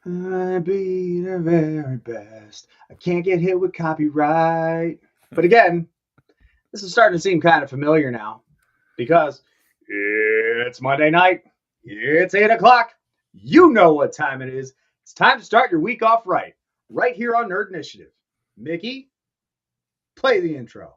I be the very best. I can't get hit with copyright. But again, this is starting to seem kind of familiar now because it's Monday night. It's 8 o'clock. You know what time it is. It's time to start your week off right here on Nerd Initiative. Mickey, play the intro.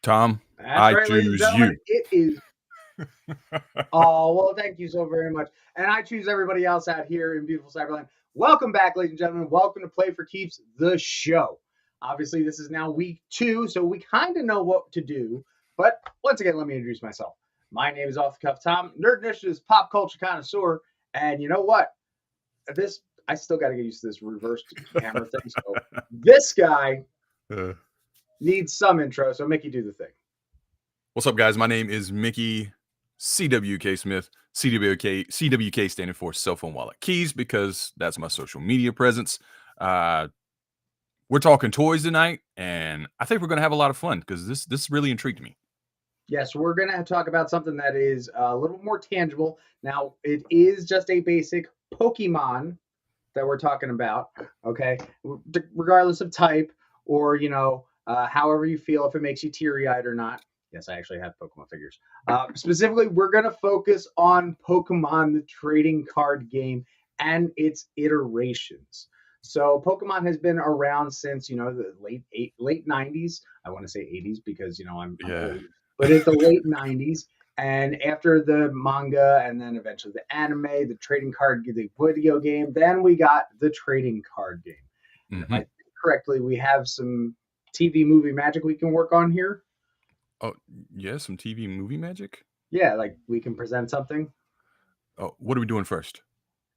Tom, That's I right, ladies and choose gentlemen. you. It is. Oh, well, thank you so very much. And I choose everybody else out here in beautiful Cyberland. Welcome back, ladies and gentlemen. Welcome to Play4Keeps, the show. Obviously, this is now week 2, so we kind of know what to do. But once again, let me introduce myself. My name is Off the Cuff Tom, Nerd Initiative's pop culture connoisseur. And you know what? I still got to get used to this reversed camera thing. So this guy needs some intro. So Mickey, do the thing. What's up, guys? My name is Mickey CWK Smith. CWK standing for Cell Phone Wallet Keys because that's my social media presence. We're talking toys tonight, and I think we're going to have a lot of fun because this really intrigued me. Yes, we're going to talk about something that is a little more tangible. Now, it is just a basic Pokemon that we're talking about, okay? Regardless of type or, however you feel, if it makes you teary-eyed or not. Yes, I actually have Pokemon figures. Specifically, we're going to focus on Pokemon, the trading card game, and its iterations. So Pokemon has been around since, the late 90s. I want to say 80s because, I'm old. But it's the late 90s. And after the manga and then eventually the anime, the trading card, the video game, then we got the trading card game. Mm-hmm. If I think correctly, we have some TV movie magic we can work on here. Oh, yeah, some TV movie magic? Yeah, like we can present something. Oh, what are we doing first?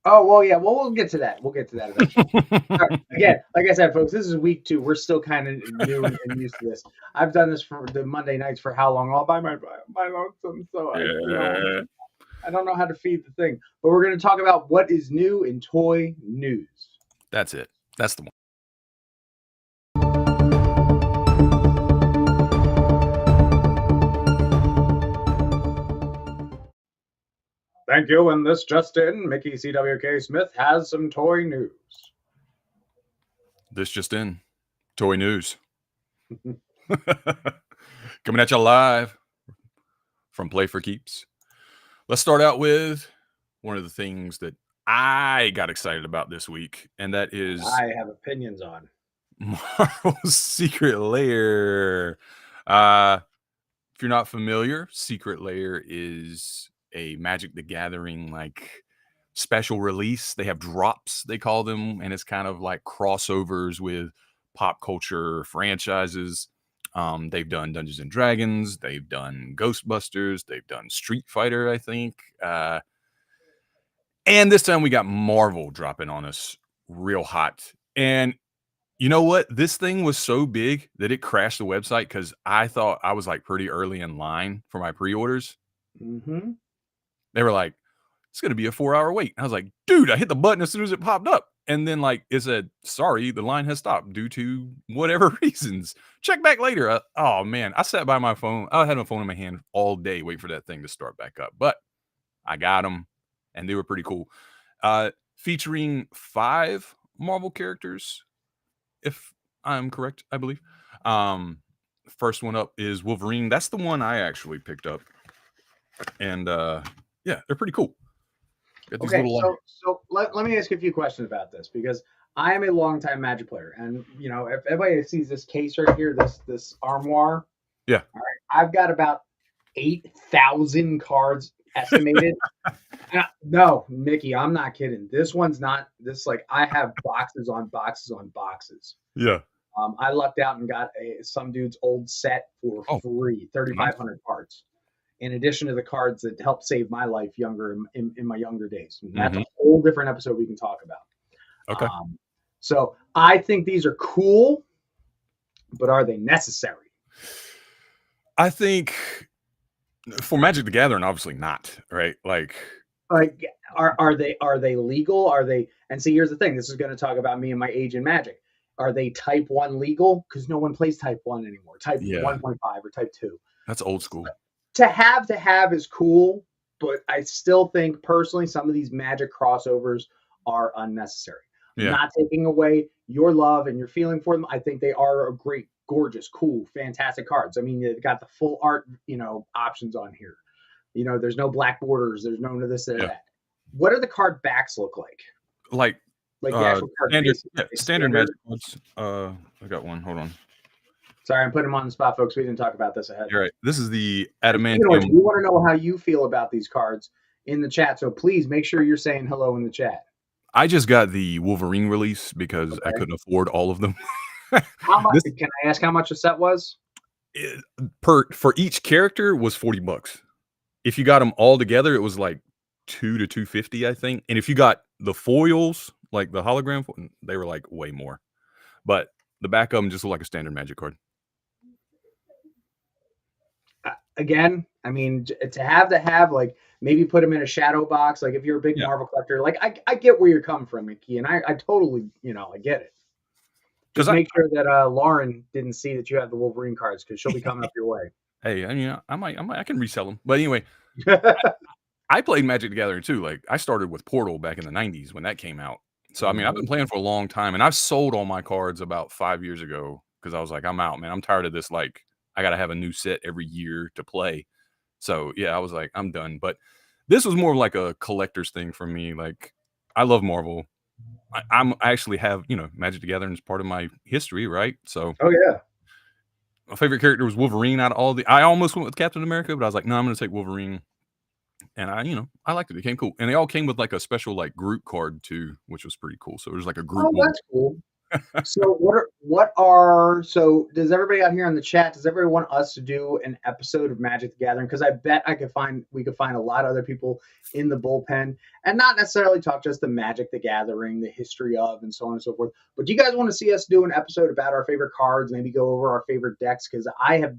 Oh, well, yeah. Well, we'll get to that. We'll get to that eventually. Right. Again, like I said, folks, this is week 2. We're still kind of new and used to this. I've done this for the Monday nights for how long? All by my lonesome. So I don't know how to feed the thing. But we're going to talk about what is new in toy news. That's it. That's the one. Thank you. And this just in, Mickey CWK Smith has some toy news. This just in, toy news. Coming at you live from Play4Keeps. Let's start out with one of the things that I got excited about this week, and that is... I have opinions on Marvel's Secret Lair. If you're not familiar, Secret Lair is a Magic the Gathering special release. They have drops, they call them, and it's kind of like crossovers with pop culture franchises. They've done Dungeons and Dragons, they've done Ghostbusters, they've done Street Fighter, I think. And this time we got Marvel dropping on us real hot. And you know what? This thing was so big that it crashed the website because I thought I was pretty early in line for my pre-orders. Mm-hmm. They were like, it's going to be a 4-hour wait. I was like, dude, I hit the button as soon as it popped up. And then it said, sorry, the line has stopped due to whatever reasons. Check back later. Oh, man. I sat by my phone. I had my phone in my hand all day waiting for that thing to start back up. But I got them, and they were pretty cool. Featuring 5 Marvel characters, if I'm correct, I believe. First one up is Wolverine. That's the one I actually picked up. And yeah, they're pretty cool. Okay, so let me ask you a few questions about this because I am a longtime Magic player, and if everybody sees this case right here, this armoire, yeah, all right, I've got about 8,000 cards estimated. No, Mickey, I'm not kidding. This one's not this. I have boxes on boxes on boxes. Yeah. I lucked out and got some dude's old set for free, 3,500 cards. In addition to the cards that helped save my life in my younger days. And that's a whole different episode we can talk about. Okay. So I think these are cool, but are they necessary? I think for Magic the Gathering, obviously not, right? Like, Like, are they legal? Are they? And see, here's the thing. This is going to talk about me and my age in Magic. Are they Type One legal? Because no one plays Type One anymore. Type yeah, 1.5 or Type Two. that's old school. To have is cool, but I still think personally some of these Magic crossovers are unnecessary. Yeah, Not taking away your love and your feeling for them. I think they are a great, gorgeous, cool, fantastic cards. I mean, they've got the full art, options on here. There's no black borders. There's no this or yeah. that. What do the card backs look like? Like Like the actual card standard, face? yeah, standard Magic cards. I got one. Hold on. Sorry, I'm putting them on the spot, folks. We didn't talk about this ahead. You're right. This is the And speaking of which, adamantium. we want to know how you feel about these cards in the chat. So please make sure you're saying hello in the chat. I just got the Wolverine release because I Okay. couldn't afford all of them. How much? This Can I ask how much a set was? for each character was $40. If you got them all together, it was like 2 to 250, I think. And if you got the foils, like the hologram, they were like way more. But the back of them just looked like a standard Magic card. Again, I mean, to have like maybe put them in a shadow box. Like if you're a big Marvel collector, like I get where you're coming from, Mickey, and I totally, I get it. Just make sure that Lauren didn't see that you have the Wolverine cards because she'll be coming up your way. Hey, I mean, I can resell them. But anyway, I played Magic the Gathering too. Like I started with Portal back in the 90s when that came out. So I mean, I've been playing for a long time, and I've sold all my cards about 5 years ago because I was like, I'm out, man. I'm tired of this. Like, I got to have a new set every year to play. So yeah, I was like, I'm done. But this was more like a collector's thing for me. Like, I love Marvel. I actually have Magic the Gathering is part of my history, right? So oh yeah, my favorite character was Wolverine out of all the. I almost went with Captain America, but I was like, no, I'm going to take Wolverine. And I liked it. It came cool, and they all came with like a special like group card too, which was pretty cool. So it was like a group. oh that's cool. So does everybody out here in the chat, does everybody want us to do an episode of Magic the Gathering? Because I bet we could find a lot of other people in the bullpen and not necessarily talk just the Magic the Gathering, the history of, and so on and so forth. But do you guys want to see us do an episode about our favorite cards, maybe go over our favorite decks? Because I have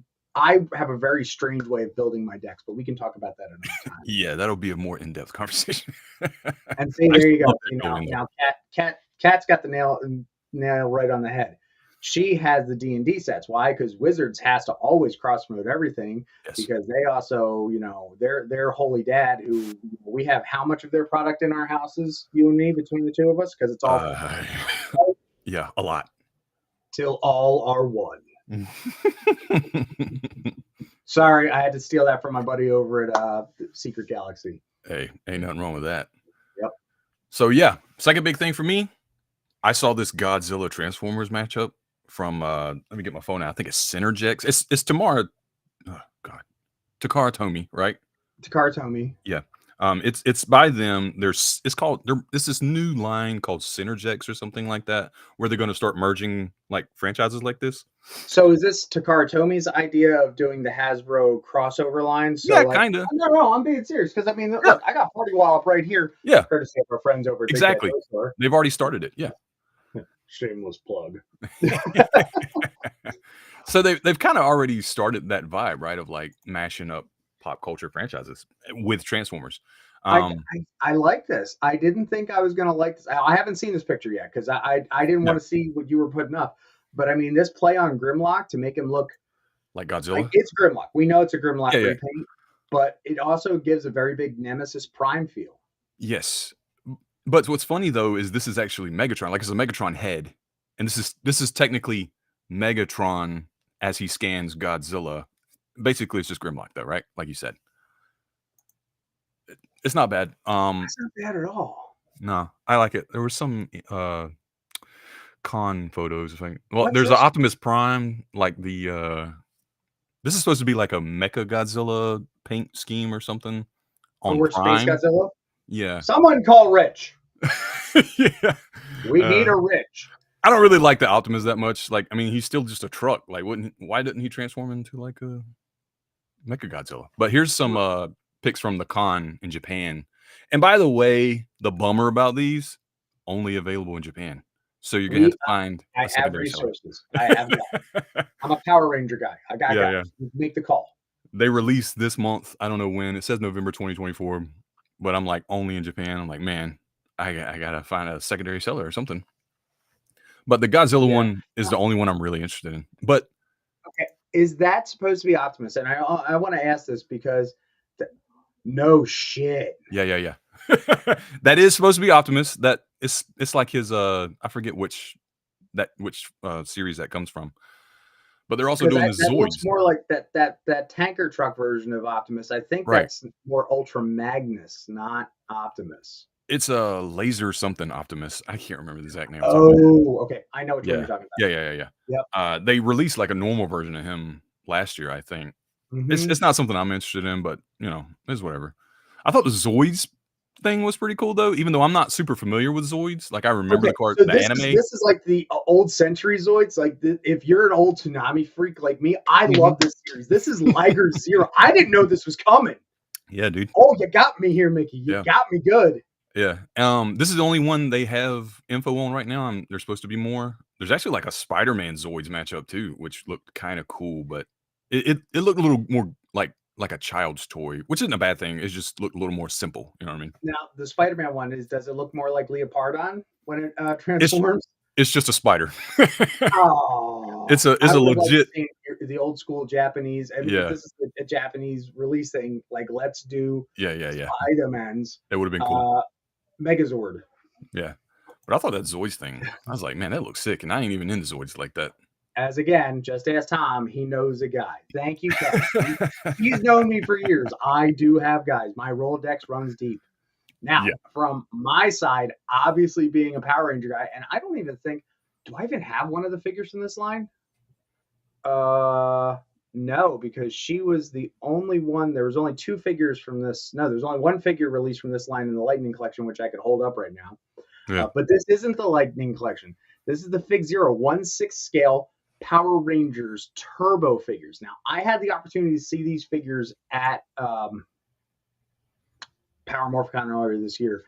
a very strange way of building my decks, but we can talk about that another time. Yeah, that'll be a more in-depth conversation. And see, there you go. Now Kat's got the nail right on the head. She has the D&D sets. Why? Because Wizards has to always cross promote everything because they also, their holy dad, who we have how much of their product in our houses, you and me, between the two of us, because it's all yeah, a lot. Till all are one. Sorry, I had to steal that from my buddy over at Secret Galaxy. Hey, ain't nothing wrong with that. Yep. So yeah, second big thing for me, I saw this Godzilla Transformers matchup from let me get my phone out. I think it's Synergex. It's Takara Tomy, right? Takara Tomy. Yeah. It's by them. There's this new line called Synergex or something like that, where they're going to start merging like franchises like this. So is this Takara Tomy's idea of doing the Hasbro crossover line? So yeah, kind of. No, I'm being serious because I mean, look, I got Party Wallop right here. Yeah, courtesy of our friends over at exactly. They've already started it. Yeah. Shameless plug. So they've kind of already started that vibe, right? Of like mashing up pop culture franchises with Transformers. I like this. I didn't think I was going to like this. I haven't seen this picture yet because I didn't want to see what you were putting up. But I mean, this play on Grimlock to make him look like Godzilla. It's Grimlock. We know it's a Grimlock repaint, but it also gives a very big Nemesis Prime feel. Yes. But what's funny though is this is actually Megatron, like it's a Megatron head, and this is technically Megatron as he scans Godzilla. Basically, it's just Grimlock, though, right? Like you said, it's not bad. It's not bad at all. No, I like it. There were some con photos. There's an Optimus Prime, like the. This is supposed to be like a Mecha Godzilla paint scheme or something. On Prime. Space Godzilla. Yeah. Someone call Rich. Yeah. We need a Rich. I don't really like the Optimus that much. Like, I mean, he's still just a truck. Like, why didn't he transform into like a Mecha Godzilla? But here's some pics from the con in Japan. And by the way, the bummer about these, only available in Japan. So you're gonna have to I find a have secondary seller. resources. I have I'm a Power Ranger guy. I Yeah, got yeah. make the call. They released this month. I don't know when. It says November 2024, but I'm like only in Japan. I'm like, man, I gotta find a secondary seller or something. But the Godzilla Yeah. one is the only one I'm really interested in. But Okay. Is that supposed to be Optimus? And I want to ask this because no shit. yeah, yeah, yeah. That is supposed to be Optimus. That it's like his I forget which series that comes from. But they're also Because doing the that looks Zoids. more like that tanker truck version of Optimus. I think Right. that's more Ultra Magnus, not Optimus. It's a laser something Optimus. I can't remember the exact name off the top of my head. Oh, okay. I know which one Yeah. you're talking about. Yeah, yeah, yeah, Yep. yeah. They released like a normal version of him last year, I think. Hmm. It's not something I'm interested in, but you know, it's whatever. I thought the Zoids thing was pretty cool though, even though I'm not super familiar with Zoids. Like I remember Okay, so the this is anime. this is like the old Century Zoids. Like if you're an old Toonami freak like me, I Mhm. love this series. This is Liger Zero. I didn't know this was coming. Yeah, dude. Oh, you got me here, Mickey. You Yeah. got me good. Yeah. This is the only one they have info on right now. There's supposed to be more. There's actually like a Spider-Man Zoids matchup too, which looked kind of cool, but it looked a little more like a child's toy, which isn't a bad thing. It just looked a little more simple. You know what I mean? Now the Spider-Man one does it look more like Leopardon when it It's transforms? it's just a spider. Oh, It's I a would have liked legit. seeing the old school Japanese. I mean, if Yeah. this is a Japanese release thing, like let's do Yeah, yeah, yeah. Spider-Man's It would have been cool. Megazord. Yeah. But I thought that Zoids thing, I was like, man, that looks sick. And I ain't even into Zoids like that. As again, just ask Tom. He knows a guy. Thank you, Tom. He's known me for years. I do have guys. My Rolodex runs deep. Now, Yeah. from my side, obviously being a Power Ranger guy, and I don't even think, do I even have one of the figures from this line? No, because she was the only one. There was only two figures from this. No, there's only one figure released from this line in the Lightning Collection, which I could hold up right now. Yeah. But this isn't the Lightning Collection. This is the Fig Zero 1/6 scale Power Rangers Turbo figures. Now, I had the opportunity to see these figures at Power Morphicon earlier this year,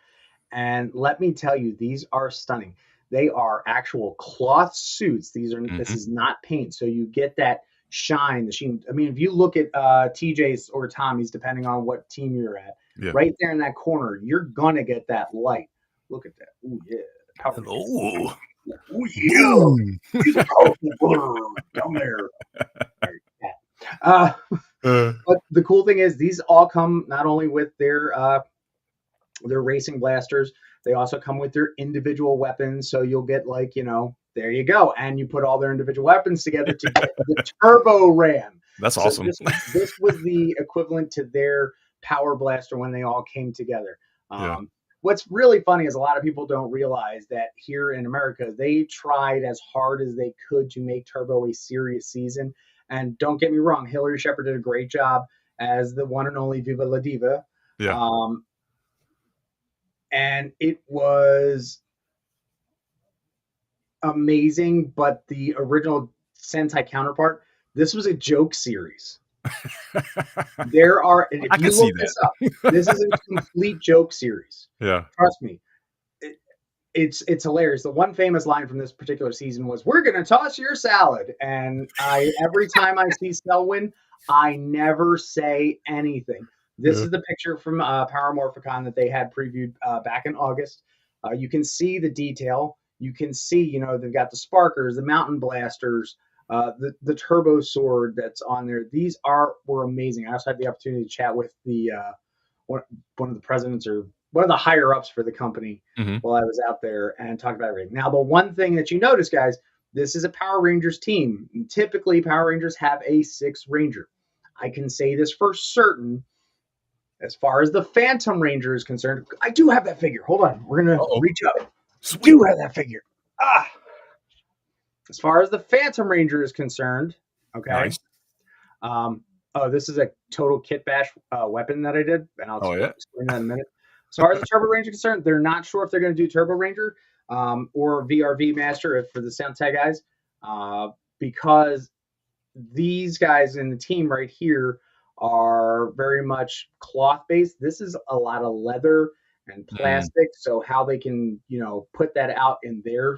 and let me tell you, these are stunning. They are actual cloth suits. This is not paint, so you get that shine, the sheen. I mean, if you look at TJ's or Tommy's, depending on what team you're at, Yeah. right there in that corner, you're gonna get that light. Look at that. Oh yeah. Oh. Oh yeah. He's a powerful brother down there. But the cool thing is, these all come not only with their racing blasters, they also come with their individual weapons. So you'll get like, there you go, and you put all their individual weapons together to get the Turbo Ram. That's So awesome. this was the equivalent to their Power Blaster when they all came together. Yeah. What's really funny is a lot of people don't realize that here in America, they tried as hard as they could to make Turbo a serious season. And don't get me wrong, Hillary Shepard did a great job as the one and only Viva La Diva. Yeah. And it was amazing, but the original Sentai counterpart, this was a joke series. There are, and if I you can see look this that. up, this is a complete joke series. Yeah. Trust me. It's hilarious. The one famous line from this particular season was, "We're gonna toss your salad." And every time I see Selwyn, I never say anything. This Yeah. is the picture from Power Morphicon that they had previewed back in August. You can see the detail. You can see, they've got the sparkers, the mountain blasters, the turbo sword that's on there. These were amazing. I also had the opportunity to chat with the one of the presidents or one of the higher ups for the company while I was out there and talked about everything. Now, the one thing that you notice, guys, this is a Power Rangers team. And typically, Power Rangers have a 6 Ranger. I can say this for certain. As far as the Phantom Ranger is concerned, I do have that figure. Hold on. We're going to reach up. Sweet. I do have that figure. As far as the Phantom Ranger is concerned, okay. Nice. This is a total kit bash weapon that I did, and I'll explain that in a minute. As far as the Turbo Ranger is concerned, they're not sure if they're going to do Turbo Ranger or VRV Master for the Sentai guys, because these guys in the team right here are very much cloth based. This is a lot of leather and plastic. So how they can, put that out in their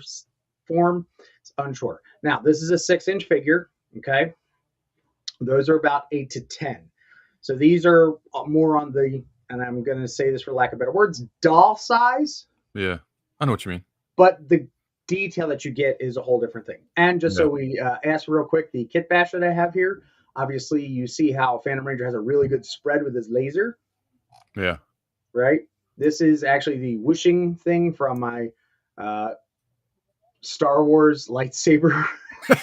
form. It's unsure. Now, this is a 6-inch figure. Okay, those are about 8 to 10. So these are more on the, and I'm going to say this for lack of better words, doll size. Yeah, I know what you mean. But the detail that you get is a whole different thing. And just Yeah. so we ask real quick, the kit bash that I have here, obviously you see how Phantom Ranger has a really good spread with his laser, Yeah. right? This is actually the whooshing thing from my Star Wars lightsaber, but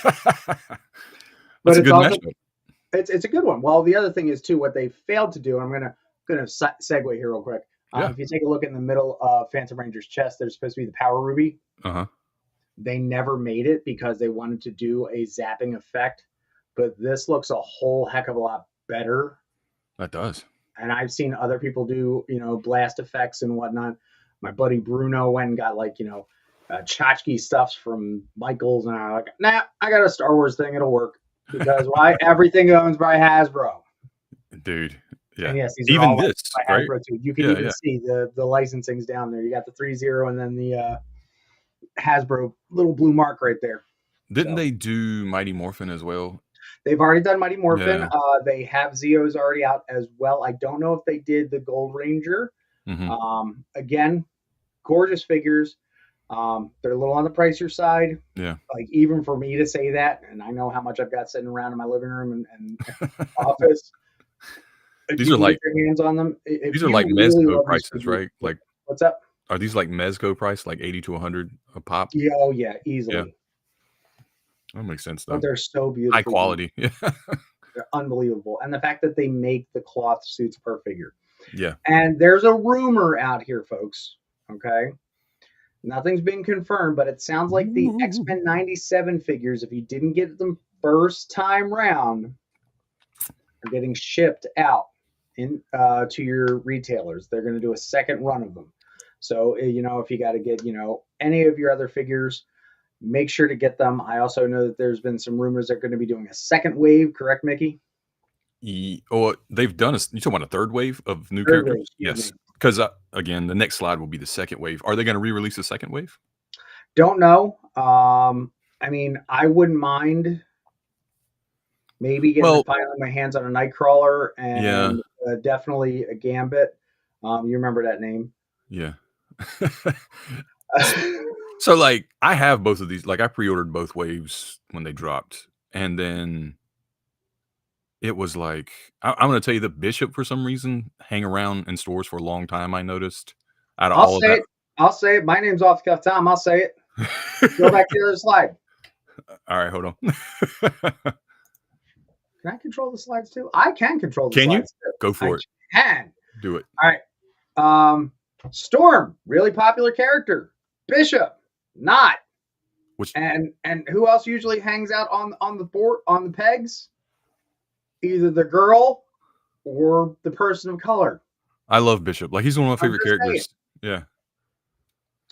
That's a it's good also mashup. it's a good one. Well, the other thing is too what they failed to do. And I'm gonna segue here real quick. Yeah. If you take a look in the middle of Phantom Ranger's chest, there's supposed to be the power ruby. Uh-huh. They never made it because they wanted to do a zapping effect, but this looks a whole heck of a lot better. That does. And I've seen other people do, blast effects and whatnot. My buddy Bruno went and got tchotchke stuffs from Michaels, and I'm like, nah, I got a Star Wars thing, it'll work. Because why? Everything owns by Hasbro. Dude. Yeah. And yes, these even are all this, by right? Hasbro too. You can Yeah, see the licensing's down there. You got the 3-0 and then the Hasbro little blue mark right there. Didn't they do Mighty Morphin as well? They've already done Mighty Morphin. Yeah. They have Zeos already out as well. I don't know if they did the Gold Ranger. Again, gorgeous figures. They're a little on the pricier side. Yeah. Like even for me to say that, and I know how much I've got sitting around in my living room and office. These are like your hands on them. These are like Mezco prices, right? Like what's up? Are these like Mezco price, like 80 to 100 a pop? Yeah, oh yeah, easily. Yeah. That makes sense though. But they're so beautiful. High quality. Yeah. They're unbelievable. And the fact that they make the cloth suits per figure. Yeah. And there's a rumor out here, folks. Okay. Nothing's been confirmed, but it sounds like the X-Men 97 figures, if you didn't get them first time round, are getting shipped out to your retailers. They're going to do a second run of them. So, if you got to get, any of your other figures, make sure to get them. I also know that there's been some rumors they're going to be doing a second wave. Correct, Mickey? They've done you talking about a third wave of new Third characters? wave, Yes. Because again, the next slide will be the second wave. Are they going to re-release the second wave? Don't know. I mean, I wouldn't mind maybe getting finally my hands on a Nightcrawler and definitely a Gambit. You remember that name? Yeah. So like I have both of these. Like I pre-ordered both waves when they dropped, and then it was like I'm going to tell you the Bishop for some reason hang around in stores for a long time. I noticed out of all of that. I'll say it. My name's off the cuff, Tom. I'll say it. Go back to the other slide. All right, hold on. Can I control the slides too? I can control the slides. Can you? Too. Go for it. Can. Do it. All right. Storm, really popular character. Bishop, not. And who else usually hangs out on the board on the pegs? Either the girl or the person of color. I love Bishop. Like he's one of my favorite characters. Yeah.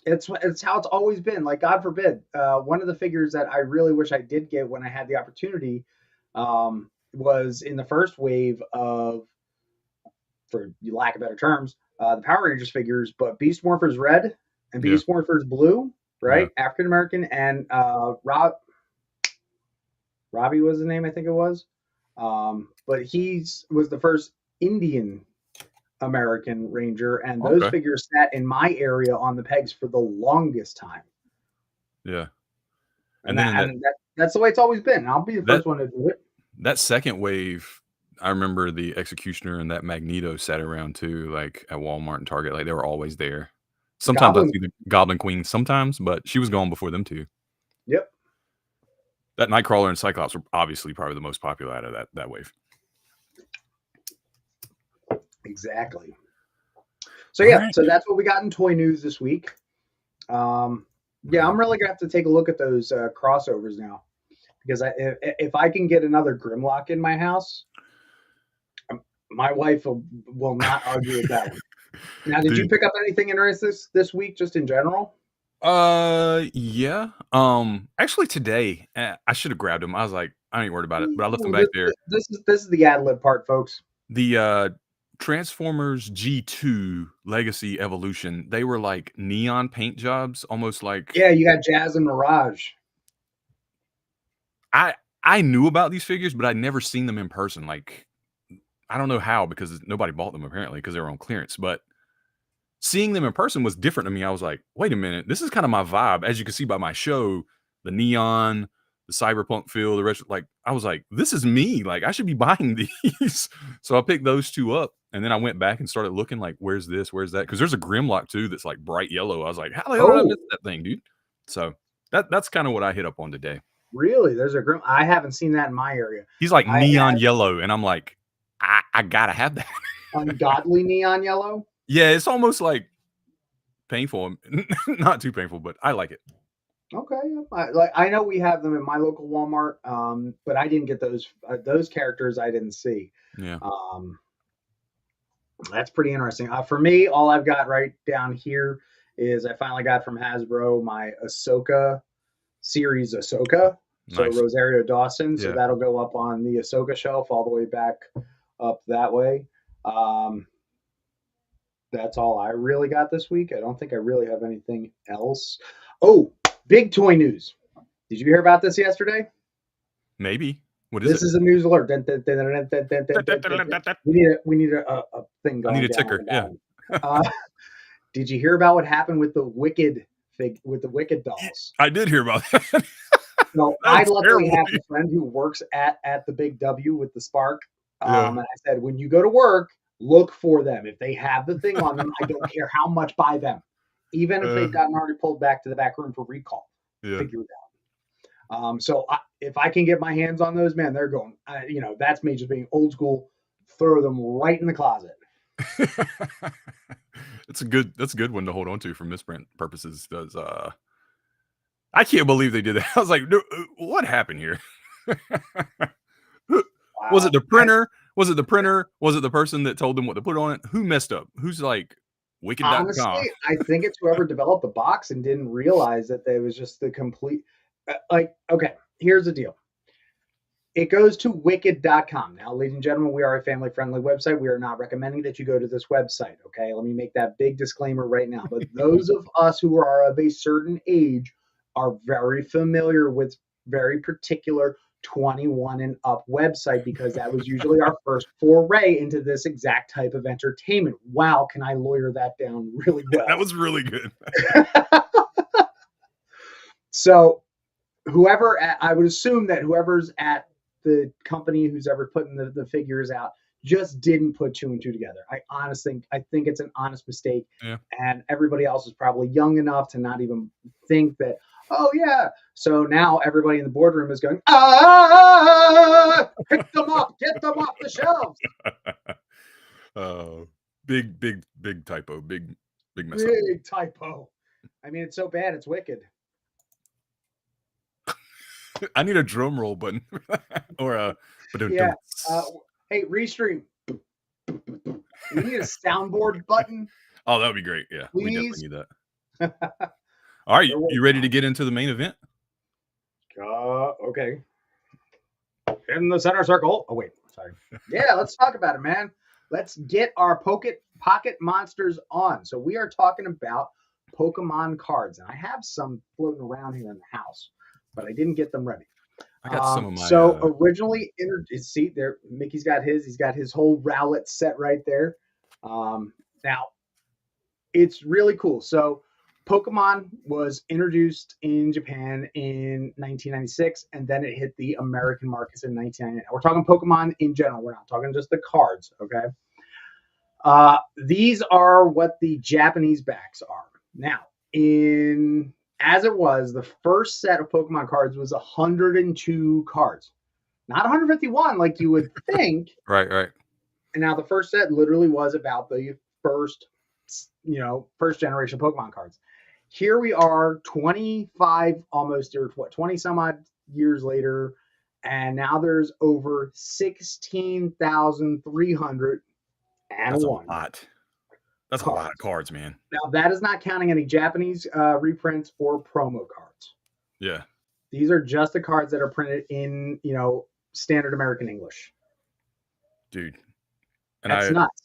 It's how it's always been. Like God forbid, one of the figures that I really wish I did get when I had the opportunity was in the first wave of, for lack of better terms, the Power Rangers figures, but Beast Morpher's red and Beast Morpher's blue, right? Yeah. African American, and Robbie was the name, I think it was. But he was the first Indian American Ranger, and those figures sat in my area on the pegs for the longest time. Yeah. And that's the way it's always been. I'll be the first one to do it. That second wave, I remember the Executioner and that Magneto sat around too, like at Walmart and Target. Like they were always there. Sometimes I see the Goblin Queen sometimes, but she was gone before them too. Yep. That Nightcrawler and Cyclops were obviously probably the most popular out of that wave. Exactly. So yeah, so that's what we got in toy news this week. I'm really gonna have to take a look at those crossovers now, because if I can get another Grimlock in my house, my wife will not argue with that one. Now, did you pick up anything interesting this week, just in general? Yeah. Actually today, I should have grabbed them. I was like, I ain't worried about it, but I left them back there. This is the ad lib part, folks. The Transformers G2 Legacy Evolution, they were like neon paint jobs, almost like Yeah, you got Jazz and Mirage. I knew about these figures, but I'd never seen them in person. Like, I don't know how because nobody bought them apparently because they were on clearance. But seeing them in person was different to me. I was like, wait a minute, this is kind of my vibe. As you can see by my show, the neon, the cyberpunk feel, the rest. Like, I was like, this is me. Like, I should be buying these. So I picked those two up, and then I went back and started looking like, where's this, where's that? Because there's a Grimlock too that's like bright yellow. I was like, how the hell did I miss that thing, dude? So that's kind of what I hit up on today. Really? There's a Grim. I haven't seen that in my area. He's like neon yellow, and I'm like, I gotta have that. Ungodly neon yellow. Yeah, it's almost like painful. Not too painful, but I like it. Okay, I know we have them in my local Walmart, but I didn't get those characters. I didn't see. Yeah. That's pretty interesting. For me, all I've got right down here is I finally got from Hasbro my Ahsoka series Ahsoka. So Nice. Rosario Dawson. So Yeah. that'll go up on the Ahsoka shelf all the way back up that way. That's all I really got this week. I don't think I really have anything else. Oh, big toy news. Did you hear about this yesterday? Maybe. What is This it? is a news alert. We need a thing going. I need a ticker. Yeah. Did you hear about what happened with the Wicked dolls? I did hear about that. No, I luckily have a friend who works at the Big W with the Spark. And I said, when you go to work, look for them. If they have the thing on them, I don't care how much, buy them. Even if they've gotten already pulled back to the back room for recall. Yeah. Figure it out. So if I can get my hands on those, man, they're going. That's me just being old school. Throw them right in the closet. That's a good one to hold on to for misprint purposes. Does I can't believe they did that. I was like, what happened here? Wow. Was it the printer? Was it the printer? Was it the person that told them what to put on it? Who messed up? Who's like wicked.com? Honestly, I think it's whoever developed the box and didn't realize that there was just the complete. Okay, here's the deal. It goes to wicked.com. Now, ladies and gentlemen, we are a family-friendly website. We are not recommending that you go to this website, okay? Let me make that big disclaimer right now. But those of us who are of a certain age are very familiar with very particular 21 and up website because that was usually our first foray into this exact type of entertainment. Wow, can I lawyer that down really well? That was really good. So I would assume that whoever's at the company who's ever putting the figures out just didn't put two and two together. I think it's an honest mistake. Yeah. And everybody else is probably young enough to not even think that, oh yeah. So now everybody in the boardroom is going, pick them up, get them off the shelves. Big typo, big mess up. Big typo. I mean, it's so bad, it's wicked. I need a drum roll button or a. Yeah. Hey, Restream. We need a soundboard button. Oh, that would be great. Yeah, please. We definitely need that. All right, you ready to get into the main event? Okay. In the center circle. Oh, wait. Sorry. Yeah, let's talk about it, man. Let's get our pocket monsters on. So we are talking about Pokemon cards. And I have some floating around here in the house, but I didn't get them ready. I got some of my. So originally, see there, Mickey's got his. He's got his whole Rowlet set right there. Now, it's really cool. So Pokemon was introduced in Japan in 1996, and then it hit the American markets in 1999. We're talking Pokemon in general. We're not talking just the cards, okay? These are what the Japanese backs are. Now, as it was, the first set of Pokemon cards was 102 cards. Not 151 like you would think. Right. And now the first set literally was about the first generation Pokemon cards. Here we are 25 almost, or 20 some odd years later, and now there's over 16,301. That's a lot. That's a lot of cards, man. Now, that is not counting any Japanese reprints or promo cards. Yeah. These are just the cards that are printed in, standard American English. Dude. And that's nuts.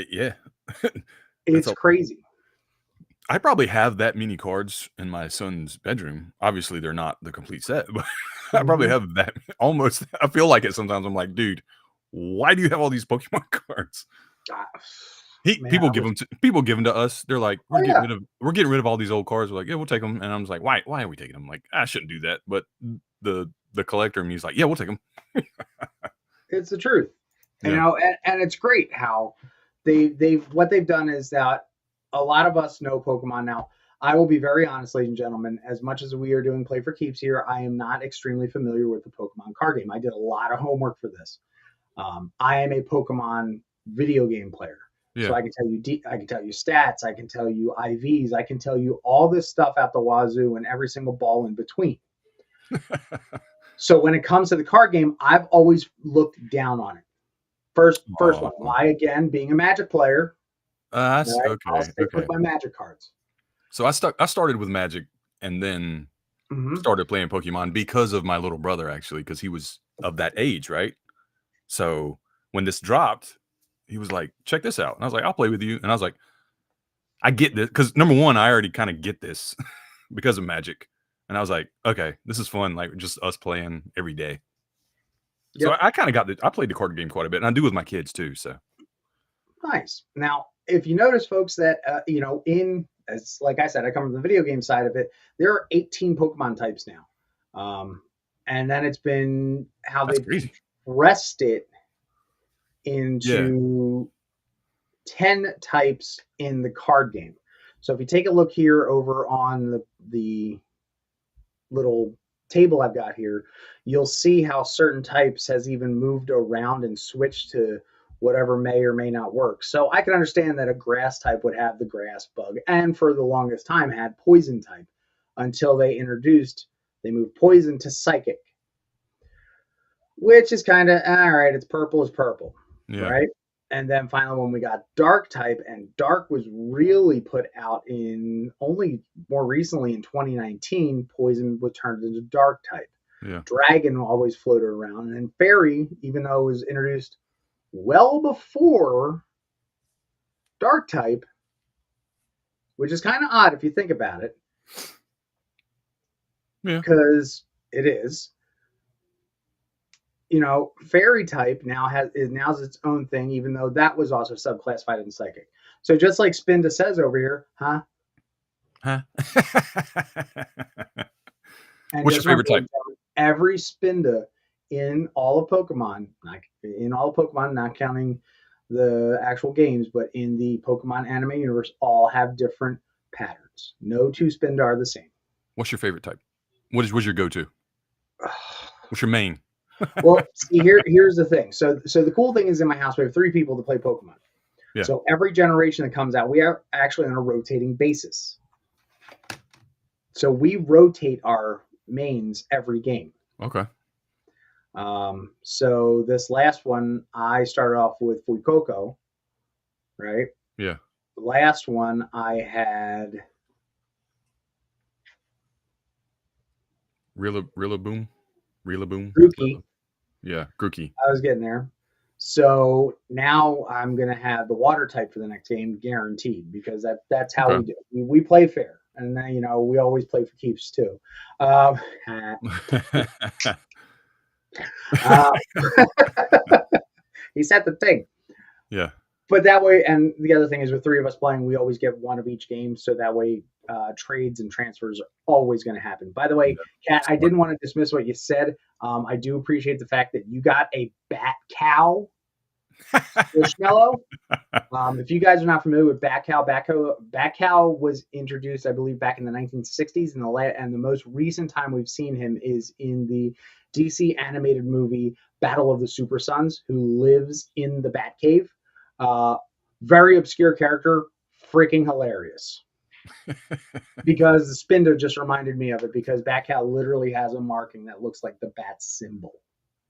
Yeah. That's It's a crazy. I probably have that many cards in my son's bedroom. Obviously, they're not the complete set, but I probably Mhm. have that almost. I feel like it sometimes. I'm like, dude, why do you have all these Pokemon cards? Ah, He man, people I give wish. them to people give them to us. They're like, Oh yeah, we're getting rid of all these old cards. We're like, yeah, we'll take them. And I'm just like, why are we taking them? Like, I shouldn't do that. But the collector and he's like, yeah, we'll take them. it's the truth. And, Yeah, and it's great how they've what they've done is that a lot of us know Pokemon now. I will be very honest, ladies and gentlemen. As much as we are doing Play for Keeps here, I am not extremely familiar with the Pokemon card game. I did a lot of homework for this. I am a Pokemon video game player, so yeah. I can tell you I can tell you stats, I can tell you IVs, I can tell you all this stuff out the wazoo and every single ball in between. So when it comes to the card game, I've always looked down on it. First one. Oh, Why again? Being a Magic player, right? I'll okay, stick with okay. my Magic cards. So I started with Magic and then Hmm. started playing Pokemon because of my little brother, actually, because he was of that age, right? So when this dropped, he was like, check this out. And I was like, I'll play with you. And I was like, I get this. Because number one, I already kind of get this because of Magic. And I was like, okay, this is fun. Like just us playing every day. So Yep. I kind of got I played the card game quite a bit. And I do with my kids too. So Nice. Now, if you notice, folks, that in as like I said, I come from the video game side of it. There are 18 Pokemon types now, and then it's been how that's they've crazy. compressed it Yeah. into 10 types in the card game. So if you take a look here over on the little table I've got here, you'll see how certain types has even moved around and switched to whatever may or may not work. So I can understand that a grass type would have the grass bug, and for the longest time had poison type until they moved poison to psychic, which is kind of all right. It's purple is purple, Yeah. right? And then finally, when we got dark type, and dark was really put out in only more recently in 2019, poison was turned into dark type. Yeah. Dragon always floated around, and then fairy, even though it was introduced well before dark type, which is kind of odd if you think about it, Yeah. because it is. Fairy type now's its own thing, even though that was also subclassified in psychic. So just like Spinda says over here, huh? Huh? And What's your just remember, favorite type? every Spinda in all of Pokemon, not counting the actual games, but in the Pokemon anime universe, all have different patterns. No two Spinda are the same. What's your favorite type? What's your go-to? What's your main? Well, see, here's the thing. So the cool thing is, in my house we have 3 people to play Pokemon. Yeah. So every generation that comes out, we are actually on a rotating basis. So we rotate our mains every game. Okay. So this last one, I started off with Fuecoco, right? Yeah. The last one, I had Rillaboom. Rillaboom. Grookey. Yeah. Grookey. I was getting there. So now I'm gonna have the water type for the next game, guaranteed, because that's how Okay. we do. We play fair, and then we always play for keeps too. Um, uh, he said the thing. Yeah. But that way, and the other thing is, with 3 of us playing, we always get one of each game, so that way trades and transfers are always going to happen. By the way, Yeah. Kat, I Smart. didn't want to dismiss what you said. I do appreciate the fact that you got a Bat Cow Squishmallow. If you guys are not familiar with Bat Cow was introduced, I believe, back in the 1960s, and the most recent time we've seen him is in the DC animated movie Battle of the Super Sons, who lives in the Batcave. Very obscure character, freaking hilarious. Because the Spindo just reminded me of it, because Bat Cow literally has a marking that looks like the bat symbol.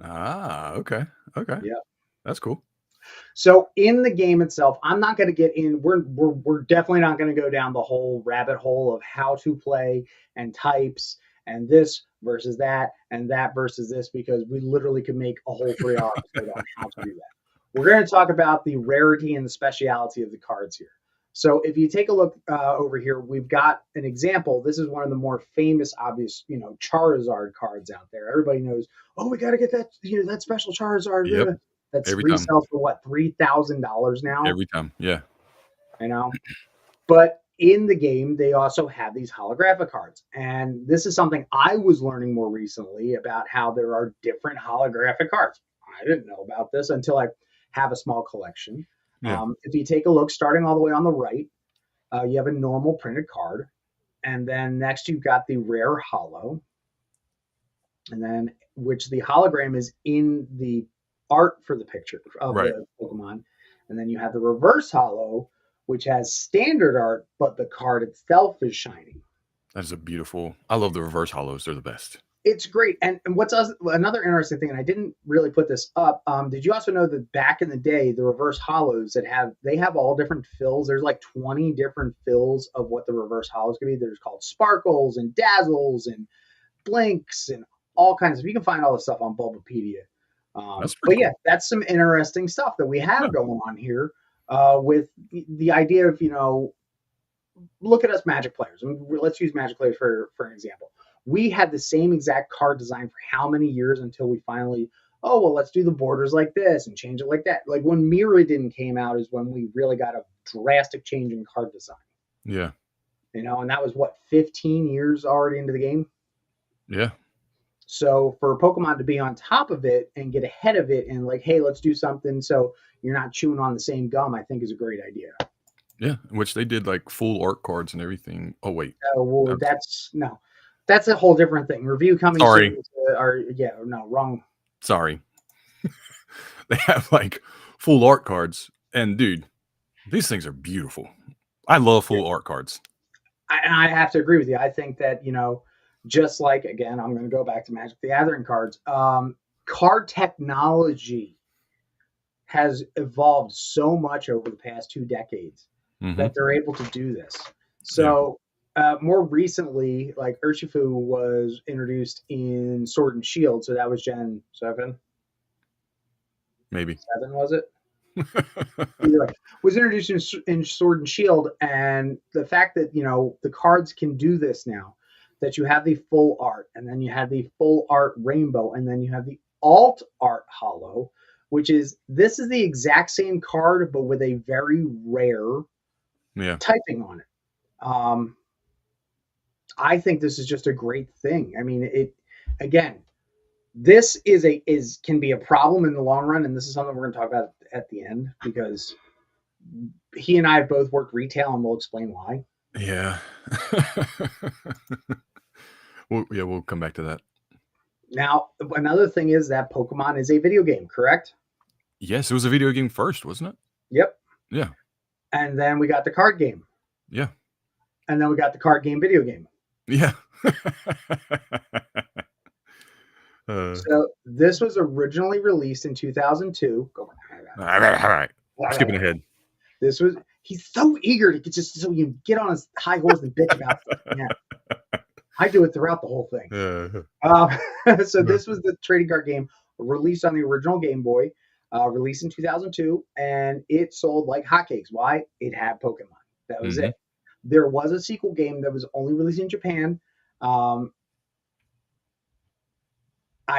Okay. Okay. Yeah. That's cool. So in the game itself, I'm not going to get in. We're definitely not going to go down the whole rabbit hole of how to play and types and this versus that and that versus this, because we literally could make a whole 3-hour episode on how to do that. We're going to talk about the rarity and the speciality of the cards here. So if you take a look over here, we've got an example. This is one of the more famous, obvious, Charizard cards out there. Everybody knows. Oh, we got to get that, that special Yep. Charizard. That's Every time. resells for what, $3,000 now. Every time. Yeah. But in the game, they also have these holographic cards, and this is something I was learning more recently about how there are different holographic cards. I didn't know about this until I have a small collection. Yeah. If you take a look, starting all the way on the right, you have a normal printed card, and then next you've got the rare holo, and then which the hologram is in the art for the picture of Right. the Pokemon, and then you have the reverse holo, which has standard art, but the card itself is shiny. That is a beautiful. I love the reverse hollows. They're the best. It's great. And another interesting thing, and I didn't really put this up. Did you also know that back in the day, the reverse hollows they have all different fills? There's like 20 different fills of what the reverse hollows could be. There's called sparkles and dazzles and blinks and all kinds of. You can find all this stuff on Bulbapedia. That's But pretty yeah, that's some interesting stuff that we have going on here with the idea of look at us Magic players. Let's use Magic players for an example. We had the same exact card design for how many years until we finally, oh, well, let's do the borders like this and change it like that. Like when Mirrodin came out is when we really got a drastic change in card design. Yeah. And that was what, 15 years already into the game? Yeah. So for Pokemon to be on top of it and get ahead of it and like, hey, let's do something so you're not chewing on the same gum, I think is a great idea. Yeah. Which they did like full art cards and everything. Oh, wait. Well, that's a whole different thing. Review coming Sorry. soon. Wrong. Sorry. They have like full art cards. And dude, these things are beautiful. I love full art cards. I have to agree with you. I think that, just like, again, I'm going to go back to Magic the Gathering cards. Card technology has evolved so much over the past 2 decades that they're able to do this. So more recently, like Urshifu was introduced in Sword and Shield. So that was Gen 7. Maybe 7, was it? Either way, was introduced in Sword and Shield, and the fact that the cards can do this now, that you have the full art, and then you have the full art rainbow, and then you have the alt art holo, which is this is the exact same card but with a very rare typing on it. I think this is just a great thing. I mean, this can be a problem in the long run, and this is something we're going to talk about at the end because he and I have both worked retail, and we'll explain why. Yeah. We'll come back to that. Now, another thing is that Pokemon is a video game, correct? Yes, it was a video game first, wasn't it? Yep. Yeah. And then we got the card game. Yeah. And then we got the card game video game. Yeah. So this was originally released in 2002. Go on. All right. Skipping ahead. He's so eager to get just so you can get on his high horse and bitch about stuff. Yeah. I do it throughout the whole thing. So this was the trading card game released on the original Game Boy, released in 2002, and it sold like hotcakes. Why? It had Pokemon. That was it. There was a sequel game that was only released in Japan. I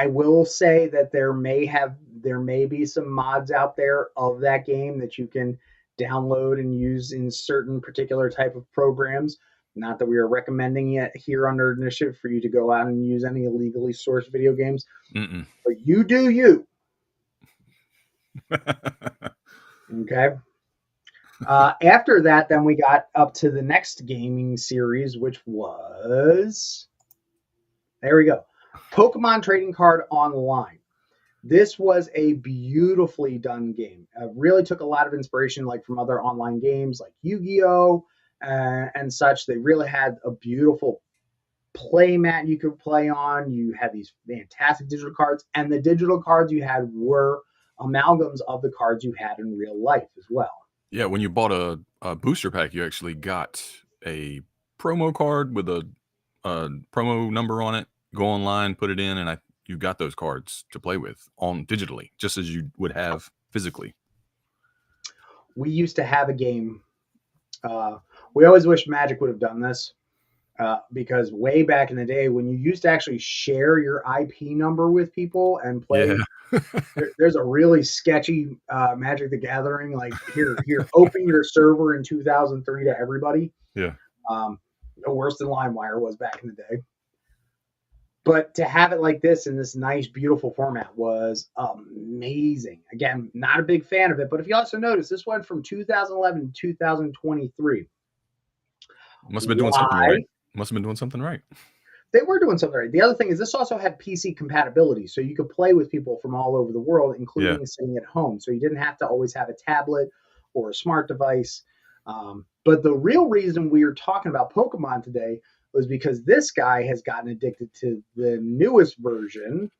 will say that there may be some mods out there of that game that you can download and use in certain particular type of programs. Not that we are recommending it here on Nerd Initiative for you to go out and use any illegally sourced video games. But you do you. Okay. After that, then we got up to the next gaming series, which was, there we go, Pokemon Trading Card Online. This was a beautifully done game. Really took a lot of inspiration from other online games like Yu-Gi-Oh! And such. They really had a beautiful play mat you could play on. You had these fantastic digital cards, and the digital cards you had were amalgams of the cards you had in real life as well. Yeah, when you bought a booster pack, you actually got a promo card with a promo number on it. Go online, put it in, and you got those cards to play with digitally, just as you would have physically. we used to have a game. We always wish Magic would have done this because way back in the day, when you used to actually share your IP number with people and Yeah. play, there's a really sketchy Magic the Gathering. Like here, open your server in 2003 to everybody. Yeah. Um, Worse than LimeWire was back in the day. But to have it like this in this nice, beautiful format was amazing. Again, not a big fan of it, but if you also notice, this went from 2011 to 2023. Must have been doing something right. Why? Must have been doing something right. They were doing something right. The other thing is this also had PC compatibility, so you could play with people from all over the world, including sitting at home. So you didn't have to always have a tablet or a smart device. But the real reason we are talking about Pokemon today was because this guy has gotten addicted to the newest version.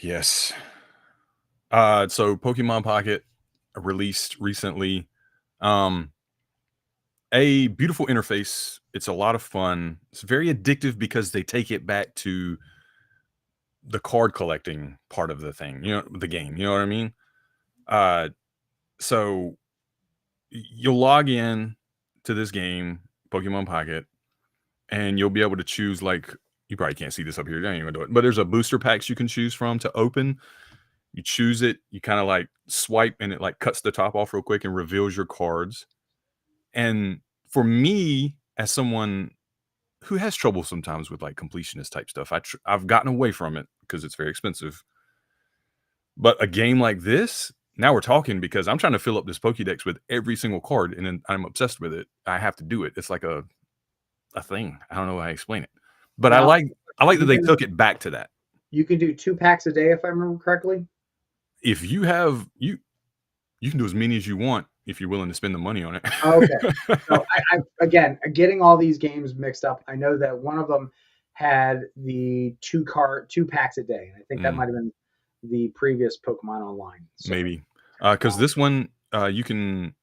Yes. So Pokemon Pocket released recently. A beautiful interface. It's a lot of fun. It's very addictive because they take it back to the card collecting part of the thing, the game. You know what I mean? So you'll log in to this game, Pokemon Pocket, and you'll be able to choose, like, you probably can't see this up here. I ain't gonna do it, but there's a booster packs you can choose from to open. You choose it, you kind of like swipe, and it like cuts the top off real quick and reveals your cards. And for me, as someone who has trouble sometimes with like completionist type stuff, I've gotten away from it because it's very expensive. But a game like this, now we're talking, because I'm trying to fill up this Pokédex with every single card, and then I'm obsessed with it. I have to do it. It's like a thing. I don't know how to explain it, but Now, I like that they took it back to that. You can do 2 packs a day, if I remember correctly. If you have you can do as many as you want if you're willing to spend the money on it. Okay. So I again, getting all these games mixed up. I know that one of them had the 2 packs a day. I think that might have been the previous Pokemon Online. So, maybe because this one you can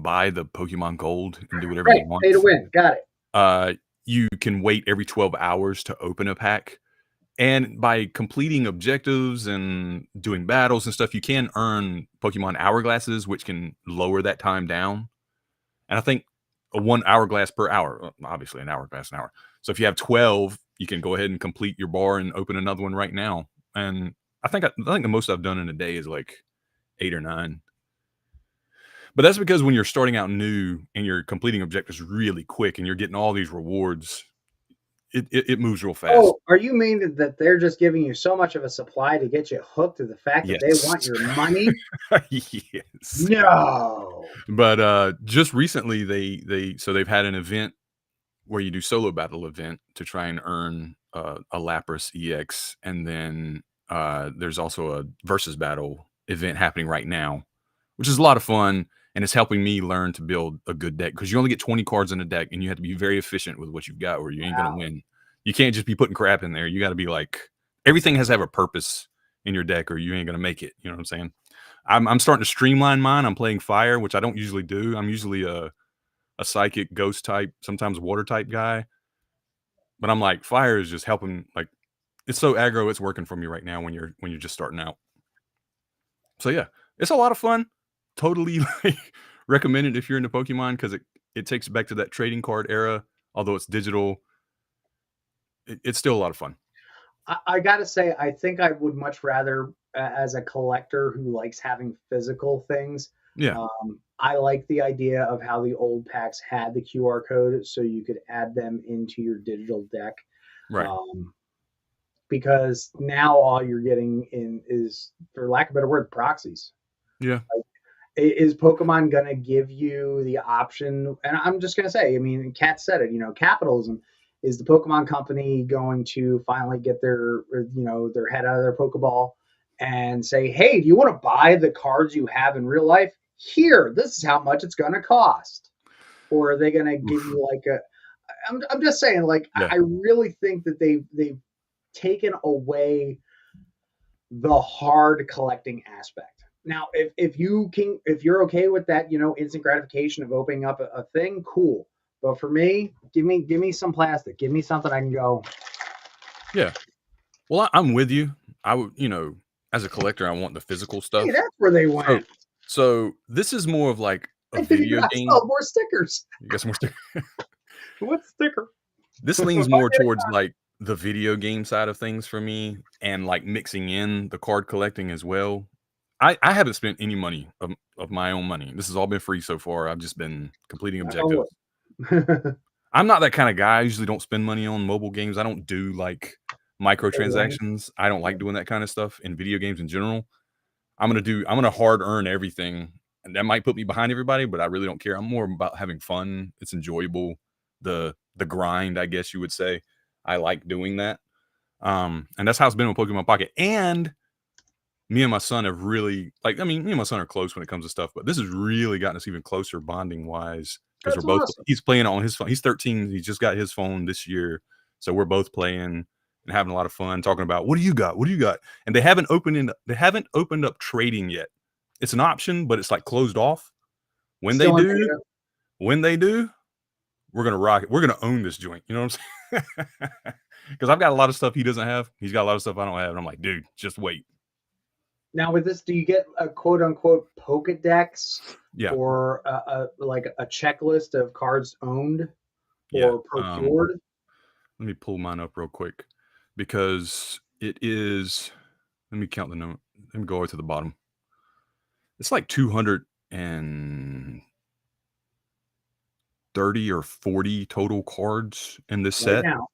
buy the Pokemon Gold and do whatever you want. Pay to win. Got it. You can wait every 12 hours to open a pack. And by completing objectives and doing battles and stuff, you can earn Pokemon hourglasses, which can lower that time down. And I think a 1 hourglass per hour, obviously an hourglass an hour. So if you have 12, you can go ahead and complete your bar and open another one right now. And I think the most I've done in a day is like 8 or 9. But that's because when you're starting out new and you're completing objectives really quick and you're getting all these rewards, it moves real fast. Oh, are you meaning that they're just giving you so much of a supply to get you hooked to the fact that they want your money? Yes. No. But just recently they've had an event where you do solo battle event to try and earn a Lapras EX, and then there's also a versus battle event happening right now, which is a lot of fun. And it's helping me learn to build a good deck, because you only get 20 cards in a deck, and you have to be very efficient with what you've got, or you ain't going to win. You can't just be putting crap in there. You got to be like, everything has to have a purpose in your deck, or you ain't going to make it. You know what I'm saying? I'm starting to streamline mine. I'm playing fire, which I don't usually do. I'm usually a psychic, ghost type, sometimes water type guy. But I'm like, fire is just helping. Like, it's so aggro, it's working for me right now when you're just starting out. So yeah, it's a lot of fun. Totally recommend it if you're into Pokemon, because it takes back to that trading card era. Although it's digital, it's still a lot of fun. I gotta say, I think I would much rather, as a collector who likes having physical things. Yeah. I like the idea of how the old packs had the QR code, so you could add them into your digital deck. Right. Because now all you're getting in is, for lack of a better word, proxies. Yeah. Like, is Pokemon going to give you the option? And I'm just going to say, I mean, Kat said it, capitalism. Is the Pokemon company going to finally get their head out of their Pokeball and say, hey, do you want to buy the cards you have in real life? Here, this is how much it's going to cost. Or are they going to give you like I'm just saying, like, yeah. I really think that they've taken away the hard collecting aspect. Now, if you're okay with that, instant gratification of opening up a thing, cool. But for me, give me some plastic. Give me something I can go. Yeah. Well, I'm with you. I would, as a collector, I want the physical stuff. Hey, that's where they went. So this is more of like a I didn't even video I game. saw more stickers. You got some more stuff. What sticker? This leans more towards like the video game side of things for me, and like mixing in the card collecting as well. I haven't spent any money of my own money. This has all been free so far. I've just been completing Knock on objectives. wood. I'm not that kind of guy. I usually don't spend money on mobile games. I don't do like microtransactions. I don't like doing that kind of stuff in video games in general. I'm gonna hard earn everything. And that might put me behind everybody, but I really don't care. I'm more about having fun. It's enjoyable. The grind, I guess you would say. I like doing that. And that's how it's been with Pokemon Pocket. And me and my son have really me and my son are close when it comes to stuff, but this has really gotten us even closer bonding wise because That's we're both awesome. he's playing on his phone. He's 13, he just got his phone this year. So we're both playing and having a lot of fun talking about what do you got? What do you got? And they haven't opened up trading yet. It's an option, but it's like closed off. When they Still in do, beta. we're gonna rock it. We're gonna own this joint. You know what I'm saying? Because I've got a lot of stuff he doesn't have. He's got a lot of stuff I don't have. And I'm like, dude, just wait. Now with this, do you get a quote unquote Pokedex Yeah, or like a checklist of cards owned yeah. or procured? Let me pull mine up real quick because it is. Let me count the number. Let me go over to the bottom. It's like 230 or 40 total cards in this Right set, now.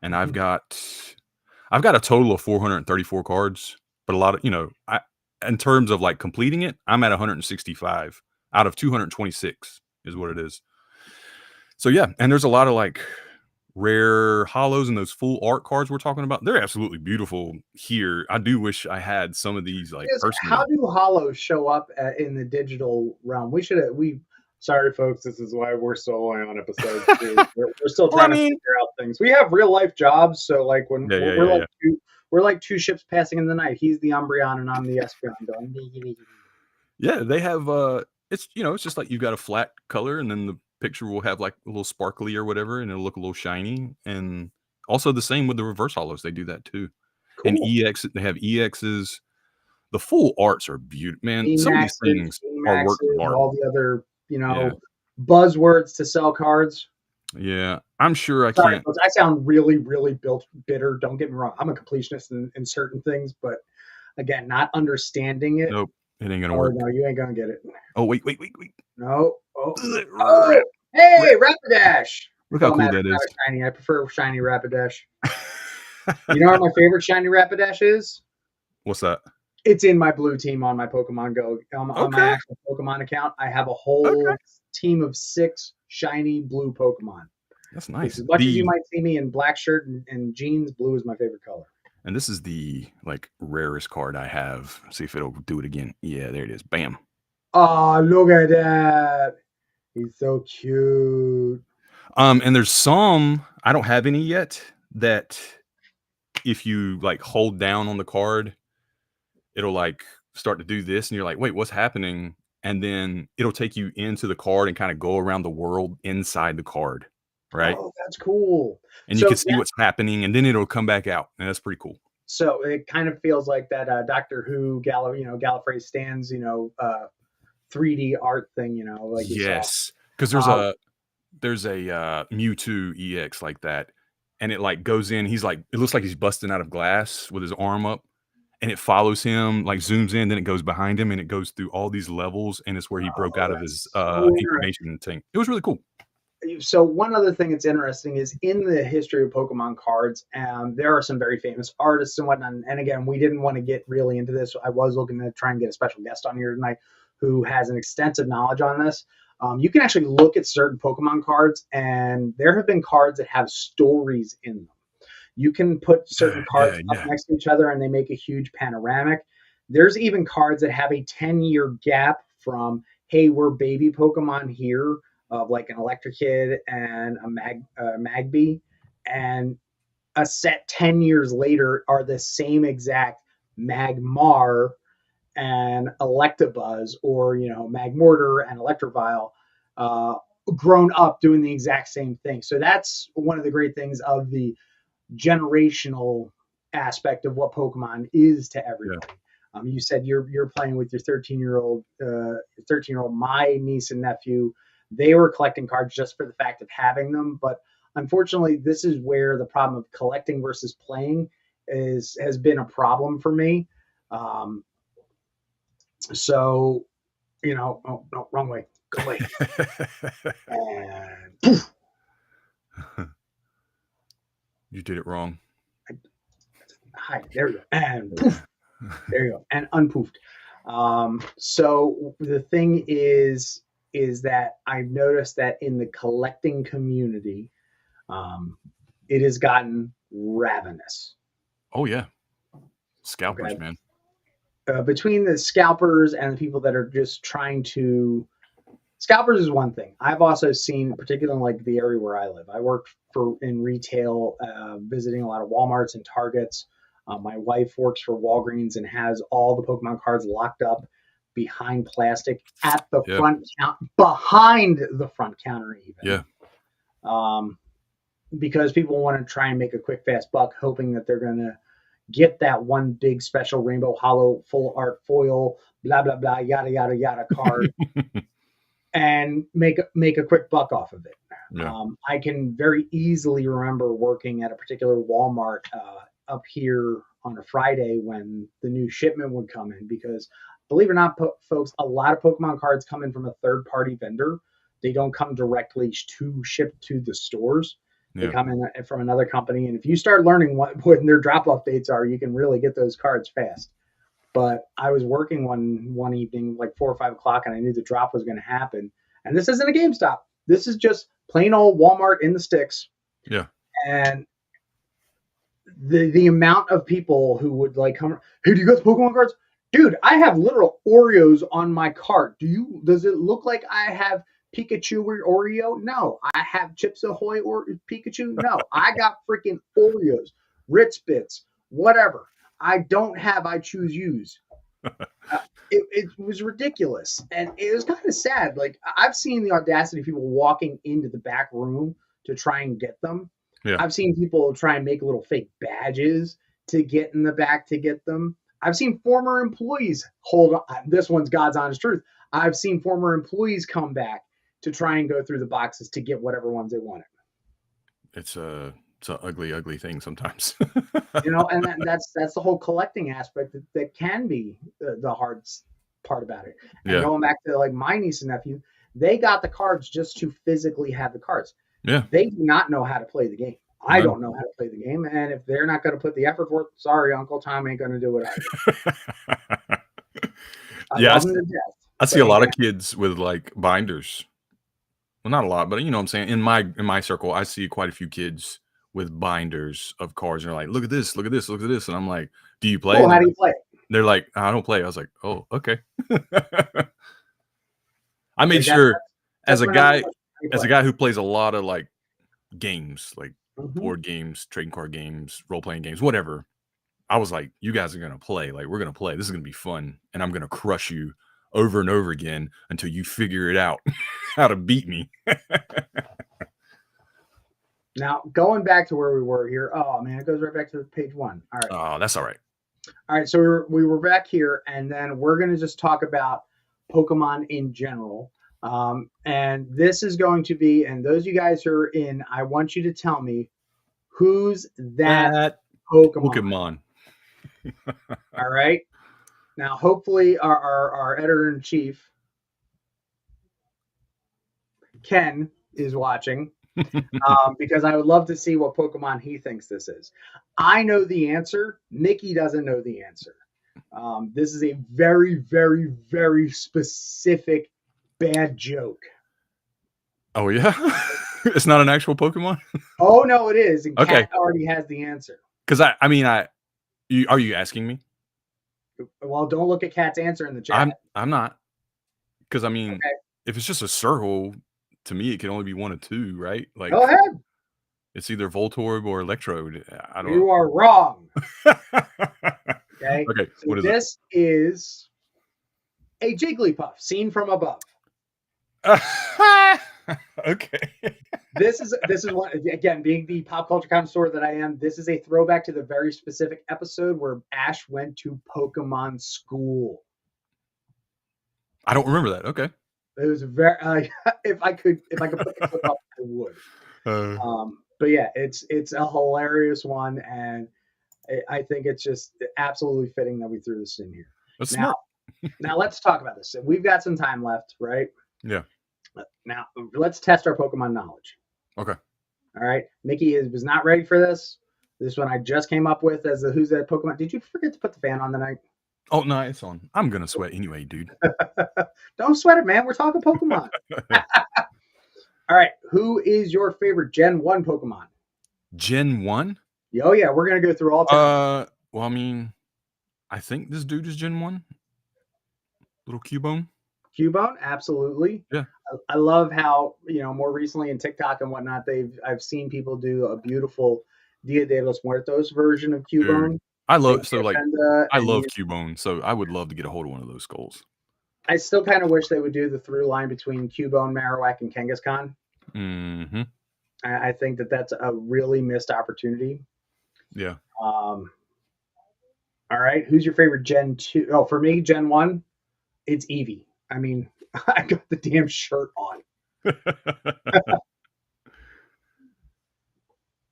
and I've got a total of 434 cards. But a lot of in terms of like completing it, I'm at 165 out of 226 is what it is. So yeah, and there's a lot of like rare hollows and those full art cards we're talking about. They're absolutely beautiful here. I do wish I had some of these like How personally. do hollows show up in the digital realm? Sorry, folks. This is why we're so on episode 2. We're still Well, I trying to mean, figure out things. We have real life jobs, so like when yeah, yeah, we're yeah, like yeah. we're like two ships passing in the night. He's the Umbreon and I'm the Espeon. Going. Yeah, they have it's it's just like you've got a flat color and then the picture will have like a little sparkly or whatever and it'll look a little shiny. And also the same with the reverse hollows, they do that too. And Cool. they have EXs. The full arts are beautiful, man. Some of these things are works of art. All the other Yeah. buzzwords to sell cards. Yeah. I'm sure I Sorry, can't. folks. I sound really, really bitter. Don't get me wrong. I'm a completionist in certain things, but again, not understanding it. Nope. It ain't gonna Oh work. no, you ain't gonna get it. Oh, wait. No. Oh. Ugh, Oh. Hey, Rapidash. Look how Don't cool matter. that It's not is. a shiny. I prefer shiny Rapidash. You know what my favorite shiny Rapidash is? What's that? It's in my blue team on my Pokemon Go. On my Okay. actual Pokemon account, I have a whole Okay. team of 6 shiny blue Pokemon. That's Because nice. as much as you might see me in black shirt and jeans, blue is my favorite color. And this is the like rarest card I have. See if it'll do it again. Yeah, there it is. Bam. Oh, look at that. He's so cute. And there's some I don't have any yet that if you like hold down on the card, it'll like start to do this, and you're like, wait, what's happening? And then it'll take you into the card and kind of go around the world inside the card, right? Oh, that's cool. And you can see what's happening, and then it'll come back out, and that's pretty cool. So it kind of feels like that Doctor Who Gallifrey stands 3D art thing, like Yes, because there's a Mewtwo EX like that, and it like goes in. He's like, it looks like he's busting out of glass with his arm up, and it follows him, like zooms in, then it goes behind him, and it goes through all these levels, and it's where he broke out of his so information tank. It was really cool. So one other thing that's interesting is in the history of Pokemon cards, there are some very famous artists and whatnot. And again, we didn't want to get really into this. I was looking to try and get a special guest on here tonight who has an extensive knowledge on this. You can actually look at certain Pokemon cards, and there have been cards that have stories in them. You can put certain cards up next to each other, and they make a huge panoramic. There's even cards that have a 10-year gap from, hey, we're baby Pokemon here, of like an Electrokid and a Magby, and a set 10 years later are the same exact Magmar and Electabuzz, or Magmortar and Electrovile, uh, grown up doing the exact same thing. So that's one of the great things of the generational aspect of what Pokemon is to everybody. You said you're playing with your 13-year-old, my niece and nephew. They were collecting cards just for the fact of having them, but unfortunately, this is where the problem of collecting versus playing has been a problem for me. So, oh no, wrong way, go away, and poof. You did it wrong. Hi, there you go, and poof, there you go, and unpoofed. So the thing is that I've noticed that in the collecting community, it has gotten ravenous. Oh yeah, scalpers, Okay? man. Between the scalpers and the people that are just trying to scalpers is one thing. I've also seen, particularly in like the area where I live. I work in retail, visiting a lot of Walmarts and Targets. My wife works for Walgreens and has all the Pokemon cards locked up behind plastic at the front behind the front counter even. Yeah. Because people want to try and make a quick fast buck, hoping that they're going to get that one big special rainbow hollow full art foil, blah blah blah, yada yada yada card. And make a quick buck off of it. Yeah. I can very easily remember working at a particular Walmart up here on a Friday when the new shipment would come in, because believe it or not, folks, a lot of Pokemon cards come in from a third-party vendor. They don't come directly to ship to the stores. They come in from another company, and if you start learning when their drop-off dates are, you can really get those cards fast. But I was working one evening, like 4 or 5 o'clock, and I knew the drop was going to happen. And this isn't a GameStop. This is just plain old Walmart in the sticks. Yeah. And the amount of people who would like come, hey, do you got the Pokemon cards? Dude, I have literal Oreos on my cart. Does it look like I have Pikachu or Oreo? No. I have Chips Ahoy or Pikachu? No. I got freaking Oreos, Ritz Bits, whatever. I don't have I Choose Yous. It was ridiculous. And it was kind of sad. Like, I've seen the audacity of people walking into the back room to try and get them. Yeah. I've seen people try and make little fake badges to get in the back to get them. I've seen former employees hold on. This one's God's honest truth. I've seen former employees come back to try and go through the boxes to get whatever ones they wanted. It's an ugly thing sometimes. And that's the whole collecting aspect that can be the hard part about it. And going back to like my niece and nephew, they got the cards just to physically have the cards. Yeah. They do not know how to play the game. I don't know how to play the game, and if they're not going to put the effort for it, sorry, Uncle Tom ain't going to do it either. I see a lot of kids with like binders. Well, not a lot, but you know what I'm saying? In my circle, I see quite a few kids with binders of cards, and they're like, look at this, look at this, look at this. And I'm like, do you play? How do you play it? They're like, I don't play. I was like, oh, okay. I made sure as a guy who plays a lot of like games, like board games, trading card games, role-playing games, whatever. I was like, you guys are going to play. Like, we're going to play. This is going to be fun. And I'm going to crush you over and over again until you figure it out how to beat me. Now, going back to where we were here. Oh, man, it goes right back to page 1. All right. Oh, that's all right. All right, so we were back here, and then we're going to just talk about Pokemon in general. And this is going to be, and those of you guys who are in, I want you to tell me who's that Pokemon. All right. Now, hopefully, our editor-in-chief, Ken, is watching. Because I would love to see what Pokemon he thinks this is. I know the answer. Nikki doesn't know the answer. This is a very, very, very specific bad joke. Oh, yeah? It's not an actual Pokemon? Oh, no, it is. And Kat already has the answer. Because, I mean, are you asking me? Well, don't look at Kat's answer in the chat. I'm not. Because, I mean, if it's just a circle, to me, it can only be one of two, right? Like, go ahead. It's either Voltorb or Electrode. I don't know. You are wrong. Okay. Okay. So what is this is a Jigglypuff seen from above. Okay. This is one, again, being the pop culture connoisseur that I am. This is a throwback to the very specific episode where Ash went to Pokemon school. I don't remember that. Okay. It was very if I could put the clip up, I would. Uh, But yeah, it's a hilarious one, and I think it's just absolutely fitting that we threw this in here. that's Now, smart. now let's talk about this. We've got some time left, right? Yeah. Now let's test our Pokemon knowledge. Okay. All right, Mickey was not ready for this. This one I just came up with as the Who's That Pokemon. Did you forget to put the fan on tonight? Oh no, it's on. I'm gonna sweat anyway, dude. Don't sweat it, man. We're talking Pokemon. All right, who is your favorite Gen 1 Pokemon? Gen 1? Oh, yeah, we're going to go through all 10. Well, I mean, I think this dude is Gen 1. Little Cubone. Cubone, absolutely. Yeah. I love how, more recently in TikTok and whatnot, I've seen people do a beautiful Dia de los Muertos version of Cubone. Dude, I love And Cubone, so I would love to get a hold of one of those skulls. I still kind of wish they would do the through line between Cubone, Marowak, and Kangaskhan. Mm-hmm. I think that's a really missed opportunity. Yeah. All right, who's your favorite Gen 2? Oh, for me, Gen 1, it's Eevee. I mean, I got the damn shirt on.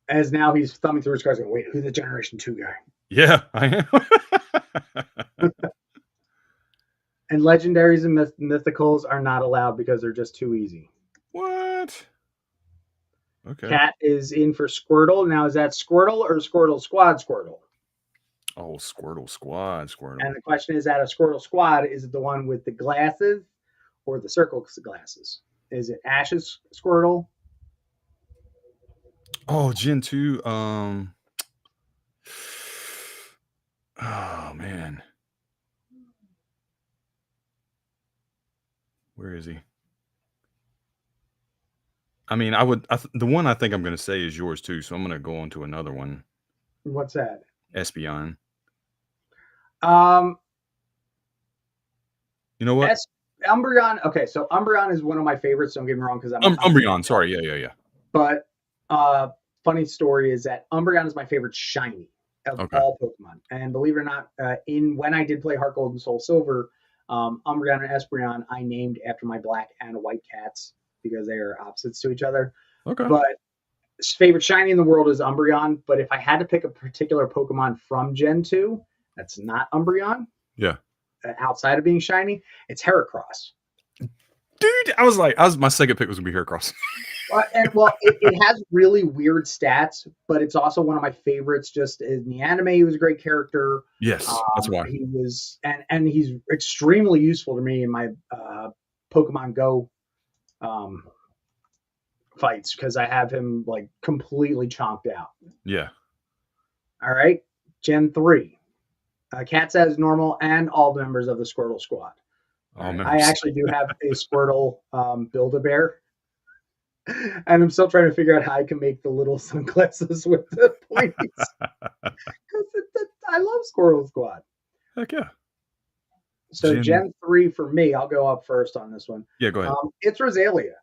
As now he's thumbing through his cards going, wait, who's the Generation 2 guy? Yeah, I am. And legendaries and mythicals are not allowed because they're just too easy. What? Okay. Cat is in for Squirtle. Now, is that Squirtle or Squirtle Squad Squirtle? Oh, Squirtle Squad Squirtle. And the question is, out of Squirtle Squad, is it the one with the glasses or the circle glasses? Is it Ash's Squirtle? Oh, Gen 2. Oh man. Where is he? I mean, the one I think I'm going to say is yours too, so I'm going to go on to another one. What's that? Espeon. You know what? Umbreon. Okay, so Umbreon is one of my favorites. Don't get me wrong, because I'm Umbreon. Sorry, yeah. But funny story is that Umbreon is my favorite shiny of all Pokemon. And believe it or not, when I did play Heart Gold and Soul Silver, Umbreon and Espeon I named after my black and white cats because they are opposites to each other. Okay. But favorite shiny in the world is Umbreon. But if I had to pick a particular Pokemon from Gen 2 that's not Umbreon, yeah, outside of being shiny, it's Heracross. Dude, my second pick was gonna be Heracross. It has really weird stats, but it's also one of my favorites. Just in the anime, he was a great character. Yes, that's why he was, and he's extremely useful to me in my Pokemon Go fights because I have him like completely chomped out. Yeah. All right, Gen 3. Cats as normal and all members of the Squirtle Squad. I actually do have a Squirtle Build-A-Bear. And I'm still trying to figure out how I can make the little sunglasses with the pointies. I love Squirtle Squad. Heck yeah. So Gen 3 for me, I'll go up first on this one. Yeah, go ahead. It's Rosalia.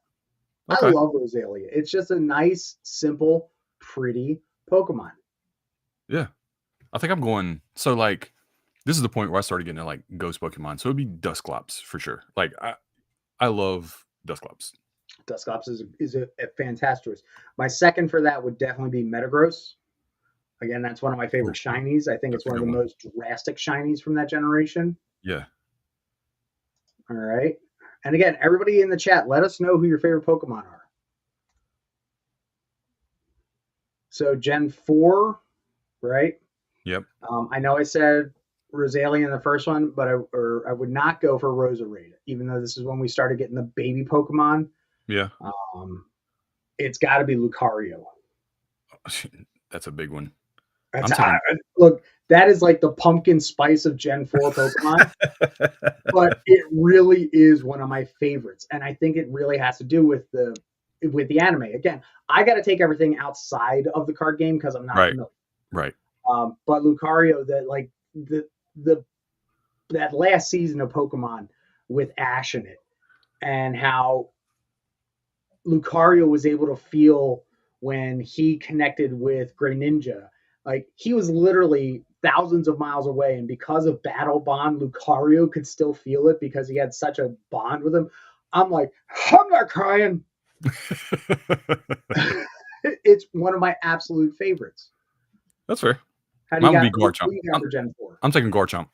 Okay. I love Rosalia. It's just a nice, simple, pretty Pokemon. Yeah. I think I'm going, so like, this is the point where I started getting like ghost Pokemon. So it'd be Dusclops for sure. Like, I love Dusclops. Dusclops is a fantastic. My second for that would definitely be Metagross. Again, that's one of my favorite shinies. I think it's one of the most drastic shinies from that generation. Yeah. All right. And again, everybody in the chat, let us know who your favorite Pokemon are. So Gen 4, right? Yep. I know I said Rosalia in the first one, but I would not go for Roserade, even though this is when we started getting the baby Pokemon. Yeah. It's got to be Lucario. That's a big one. Look, that is like the pumpkin spice of Gen 4 Pokemon, but it really is one of my favorites. And I think it really has to do with the anime. Again, I got to take everything outside of the card game because I'm not familiar. Right. But Lucario, that last season of Pokemon with Ash in it, and how Lucario was able to feel when he connected with Greninja. Like he was literally thousands of miles away, and because of Battle Bond, Lucario could still feel it because he had such a bond with him. I'm like, I'm not crying. It's one of my absolute favorites. That's fair. How do you Mine would be got? Who Garchomp. you got for Gen 4? I'm taking Garchomp.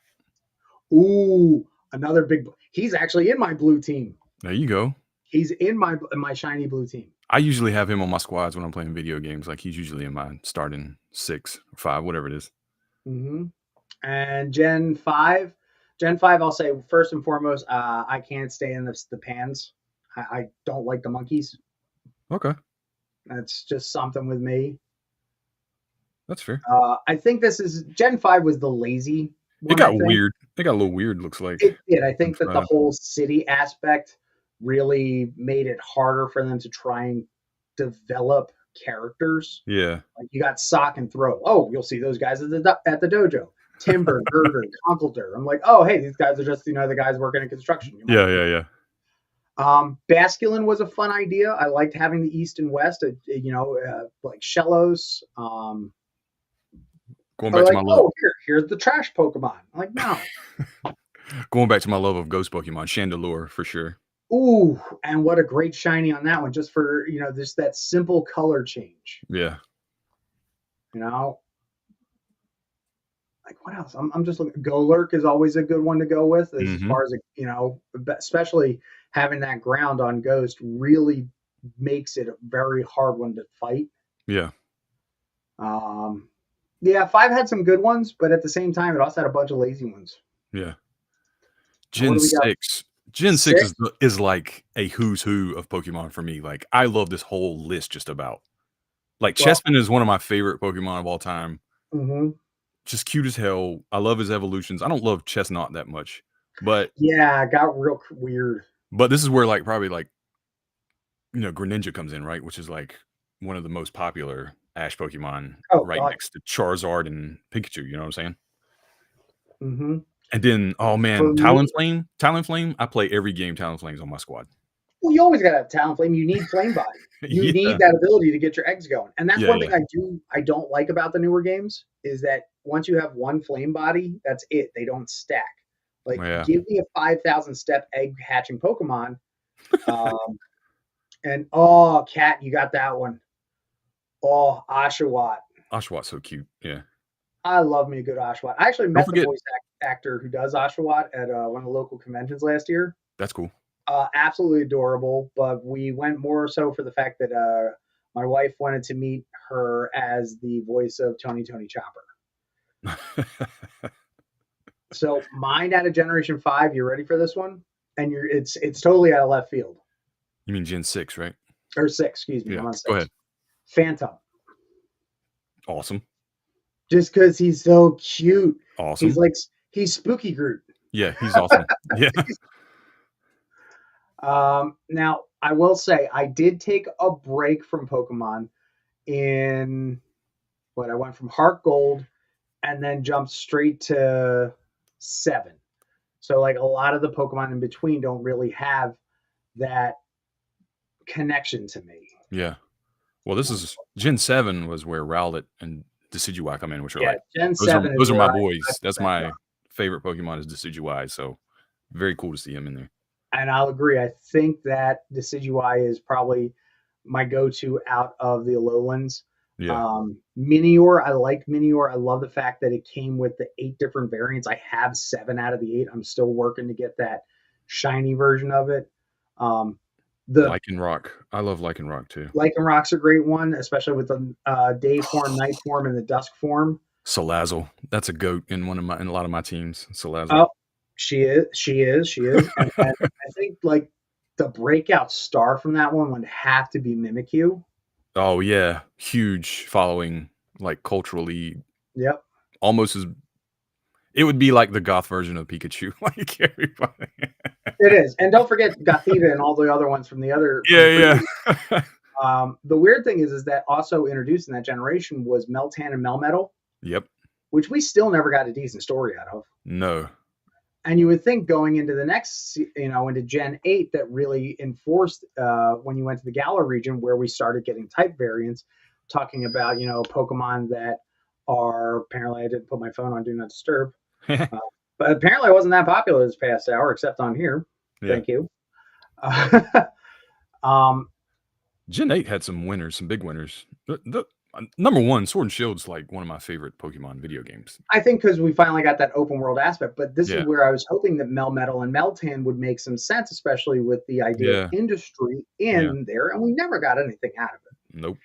Ooh, another big. He's actually in my blue team. There you go. He's in my shiny blue team. I usually have him on my squads when I'm playing video games. Like he's usually in my starting 6 or 5, whatever it is. Mm-hmm. And Gen 5, I'll say first and foremost, I can't stay in the pans. I don't like the monkeys. Okay. That's just something with me. That's fair. I think this is Gen 5 was the lazy one. It got weird. It got a little weird, looks like. It did. I think that the whole city aspect really made it harder for them to try and develop characters. Yeah. Like you got Sock and Throw. Oh, you'll see those guys at the dojo. Timber, Girder, Conkeldurr. I'm like, oh, hey, these guys are just, the guys working in construction. Yeah. Basculin was a fun idea. I liked having the East and West, like Shellos. Going back to my love. Oh, here's the trash Pokemon. I'm like, no. Going back to my love of ghost Pokemon, Chandelure for sure. Ooh, and what a great shiny on that one, just for just that simple color change. Yeah. Like what else? I'm just looking. Golurk is always a good one to go with as far as especially having that ground on Ghost really makes it a very hard one to fight. Yeah. Yeah, 5 had some good ones, but at the same time, it also had a bunch of lazy ones. Yeah. Gen 6. Gen 6 is like a who's who of Pokemon for me. Like, I love this whole list just about. Like, Chespin is one of my favorite Pokemon of all time. Mm-hmm. Just cute as hell. I love his evolutions. I don't love Chestnut that much. But yeah, it got real weird. But this is where, like, probably, like, Greninja comes in, right? Which is, like, one of the most popular Ash Pokemon next to Charizard and Pikachu. You know what I'm saying? Mm-hmm. And then, oh man, Talonflame. I play every game Talonflame's on my squad. Well, you always gotta have Talonflame. You need Flame Body. You need that ability to get your eggs going. And that's one thing I don't like about the newer games is that once you have one Flame Body, that's it. They don't stack. Like, give me a 5,000 step egg hatching Pokemon. And Cat, you got that one. Oh, Oshawott. Oshawott's so cute. Yeah. I love me a good Oshawott. I actually met the voice actor who does Oshawott at one of the local conventions last year. That's cool. Absolutely adorable. But we went more so for the fact that my wife wanted to meet her as the voice of Tony Chopper. So mine out of Generation 5. You ready for this one? And it's totally out of left field. You mean Gen 6, right? Or 6, excuse me. Yeah. I'm on 6. Go ahead. Phantom. Awesome. Just because he's so cute. Awesome. He's Spooky Groot. Yeah, he's awesome. Yeah. Now, I will say I did take a break from Pokemon I went from Heart Gold and then jumped straight to 7. So like a lot of the Pokemon in between don't really have that connection to me. Yeah. Well, this is Gen 7 was where Rowlet and Decidueye come in, which are Gen 7. Those are my boys. That's my favorite Pokemon is Decidueye. So very cool to see him in there. And I'll agree. I think that Decidueye is probably my go-to out of the Alolands. Yeah. Minior, I like Minior. I love the fact that it came with the 8 different variants. I have 7 out of the 8. I'm still working to get that shiny version of it. Lycanroc. I love Lycanroc too. Lycanroc's a great one, especially with the day form, night form, and the dusk form. Salazzle. That's a goat in a lot of my teams. Salazzle. Oh, she is. and I think like the breakout star from that one would have to be Mimikyu. Oh yeah, huge following, like culturally. Yep. Almost as it would be like the goth version of Pikachu. Like everybody. It is, and don't forget Gothita and all the other ones from the other. Yeah. The weird thing is that also introduced in that generation was Meltan and Melmetal. Yep. Which we still never got a decent story out of. No. And you would think going into the next, into Gen 8, that really enforced when you went to the Galar region where we started getting type variants, talking about, Pokemon that are apparently, I didn't put my phone on Do Not Disturb, but apparently I wasn't that popular this past hour, except on here. Yeah. Thank you. Um, Gen 8 had some winners, some big winners. Number one, Sword and Shield's like one of my favorite Pokemon video games. I think because we finally got that open world aspect, but this is Yeah. where I was hoping that Melmetal and Meltan would make some sense, especially with the idea Yeah. of industry in there, and we never got anything out of it. Nope.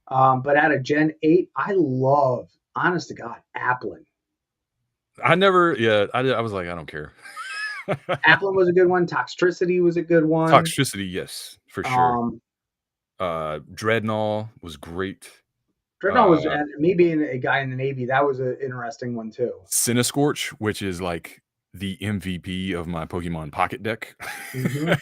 But out of Gen 8, I love, honest to God, Applin. I never, I was like, I don't care. Applin was a good one. Toxtricity was a good one. Toxtricity, yes, for sure. Um, Dreadnought was great. Dreadnought was, and me being a guy in the Navy, that was an interesting one too. Cinescorch, which is like the MVP of my Pokemon Pocket deck. Now,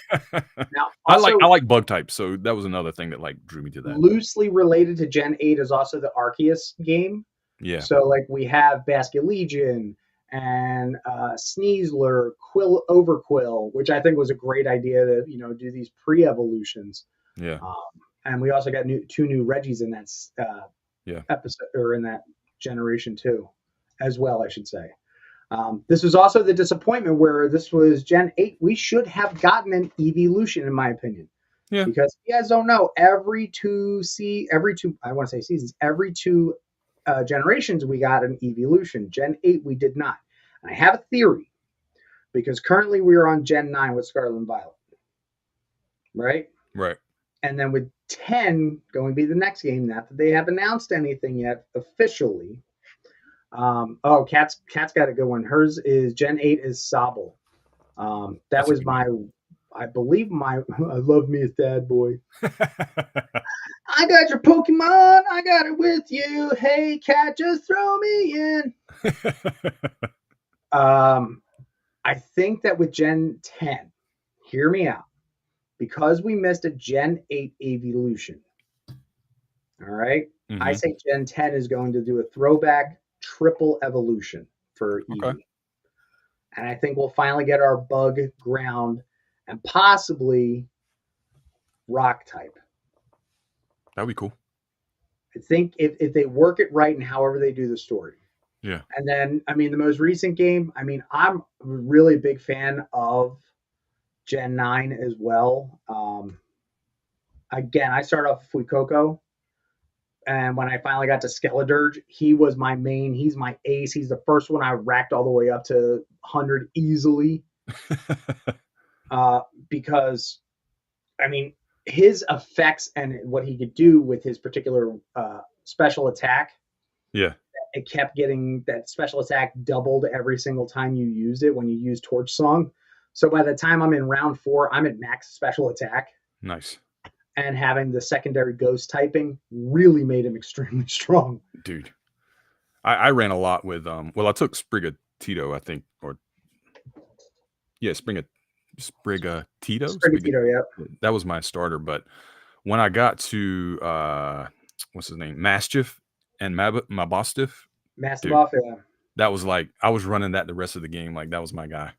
I also, like bug types, so that was another thing that like drew me to that. loosely related to Gen 8 is also the Arceus game. Yeah. So like we have Basculegion and Sneasler, Overquill, which I think was a great idea to do these pre-evolutions. Yeah. And we also got two new Reggies in that episode, or in that generation too, as well, I should say. This was also the disappointment where this was Gen 8. We should have gotten an evolution, in my opinion. Yeah. Because you guys don't know, every two generations we got an evolution. Gen 8 we did not. And I have a theory, because currently we are on Gen 9 with Scarlet and Violet. Right? Right. And then with 10 going to be the next game, not that they have announced anything yet officially. Kat's got a good one. Hers is Gen 8 is Sobble. That was my name. I believe I love me a sad boy. I got your Pokemon. I got it with you. Hey, cat, just throw me in. I think that with Gen 10, hear me out, because we missed a Gen 8 evolution. All right. Mm-hmm. I say Gen 10 is going to do a throwback triple evolution for Eevee. Okay. And I think we'll finally get our bug, ground, and possibly rock type. That'd be cool. I think if they work it right and however they do the story. Yeah. And then, the most recent game, I'm really a big fan of Gen 9 as well. Again, I started off with Fuecoco. And when I finally got to Skeledirge, he was my main. He's my ace. He's the first one I racked all the way up to 100 easily. Because, his effects and what he could do with his particular special attack. Yeah. It kept getting that special attack doubled every single time you used it when you used Torch Song. So by the time I'm in round 4, I'm at max special attack. Nice. And having the secondary ghost typing really made him extremely strong. Dude. I ran a lot with, I took Sprigatito, I think, Sprigatito. Sprigatito, yeah. That was my starter. But when I got to, what's his name? Mastiff and Mabostiff. Mastiff, yeah. That was like, I was running that the rest of the game. Like, that was my guy.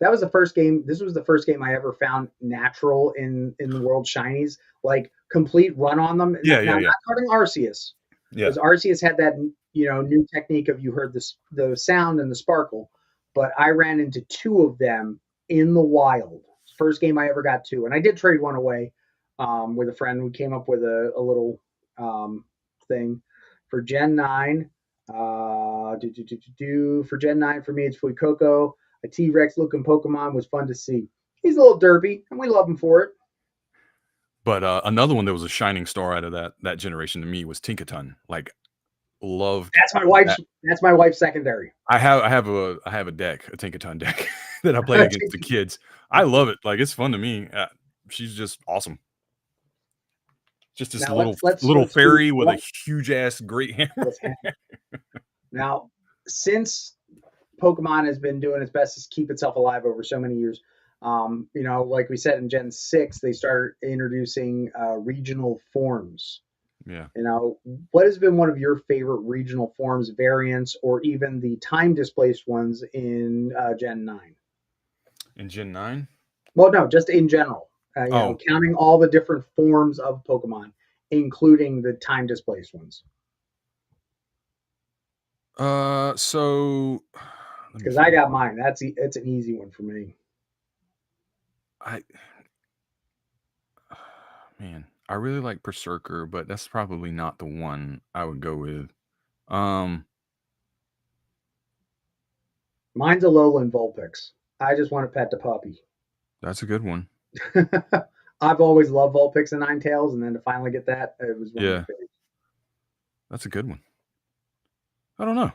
That was the first game. This was the first game I ever found natural in the World Shinies, like complete run on them. Yeah. Not counting Arceus, because Arceus had that new technique of you heard the sound and the sparkle, but I ran into 2 of them in the wild. First game I ever got 2, and I did trade one away with a friend. We came up with a little thing for Gen 9. For Gen 9 for me, it's Fuecoco. A T-Rex looking Pokemon was fun to see. He's a little derpy, and we love him for it. But another one that was a shining star out of that generation to me was Tinkaton. Like, loved. That's my wife's. That's my wife's secondary. I have a deck, a Tinkaton deck that I play against the kids. I love it. Like, it's fun to me. She's just awesome. Just this little fairy with a huge ass great hammer. Now, since Pokemon has been doing its best to keep itself alive over so many years. Like we said in Gen 6, they started introducing regional forms. Yeah. You know, what has been one of your favorite regional forms, variants, or even the time displaced ones in Gen 9? In Gen 9? Well, no, just in general. Oh, Counting all the different forms of Pokemon, including the time displaced ones. so let me Because I think. got mine. It's an easy one for me. I Man, I really like Berserker, but that's probably not the one I would go with. Um, Mine's a Alolan Vulpix. I just want to pet the puppy. that's a good one. I've always loved Vulpix and Ninetales, and then to finally get that, it was one of my Yeah, favorites. that's a good one. I don't know.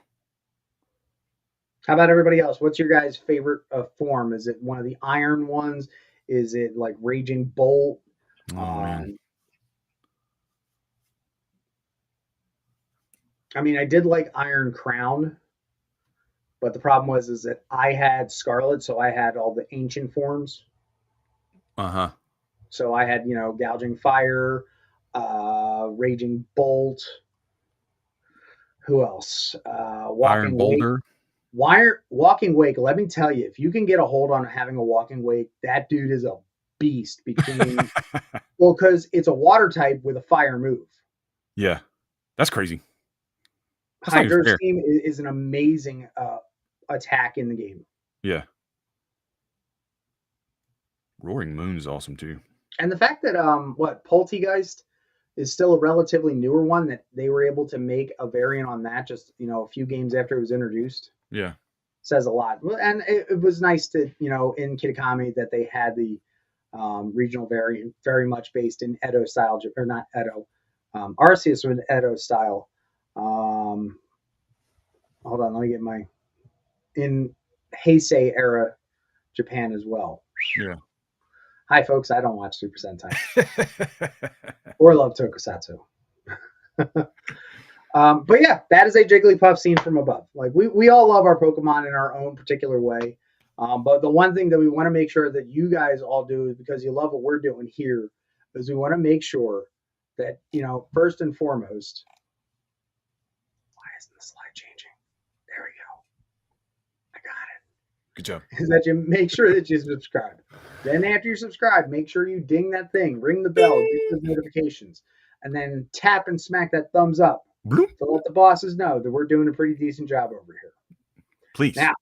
How about everybody else? What's your guys' favorite form? Is it one of the iron ones? Is it like Raging Bolt? Oh man. Um, I mean, I did like Iron Crown, but the problem was is that I had Scarlet, so I had all the ancient forms. Uh-huh. So I had, Gouging Fire, Raging Bolt. Who else? Iron Walking Wake. Boulder. Walking Wake. Let me tell you, if you can get a hold on having a Walking Wake, that dude is a beast. Because it's a water type with a fire move. Yeah. That's crazy. That's not even Hydro fair. Steam is an amazing attack in the game. Yeah. Roaring Moon is awesome too. And the fact that Poltegeist is still a relatively newer one, that they were able to make a variant on that just a few games after it was introduced, Yeah. says a lot. And it was nice to in Kitakami that they had the regional variant very much based in Edo style, or not Edo, Arceus with Edo style. Hold on, let me get in Heisei era Japan as well. Yeah. Hi, folks. I don't watch Super Sentai or love Tokusatsu. But yeah, that is a Jigglypuff scene from above. Like we all love our Pokemon in our own particular way. But the one thing that we want to make sure that you guys all do is because you love what we're doing here, is we want to make sure that, first and foremost, why isn't the slide changing? There we go. I got it. Good job. Is that you make sure that you subscribe. Then after you subscribe, make sure you ding that thing, ring the bell, get those notifications, and then tap and smack that thumbs up Bloop. to let the bosses know that we're doing a pretty decent job over here. Please. Now,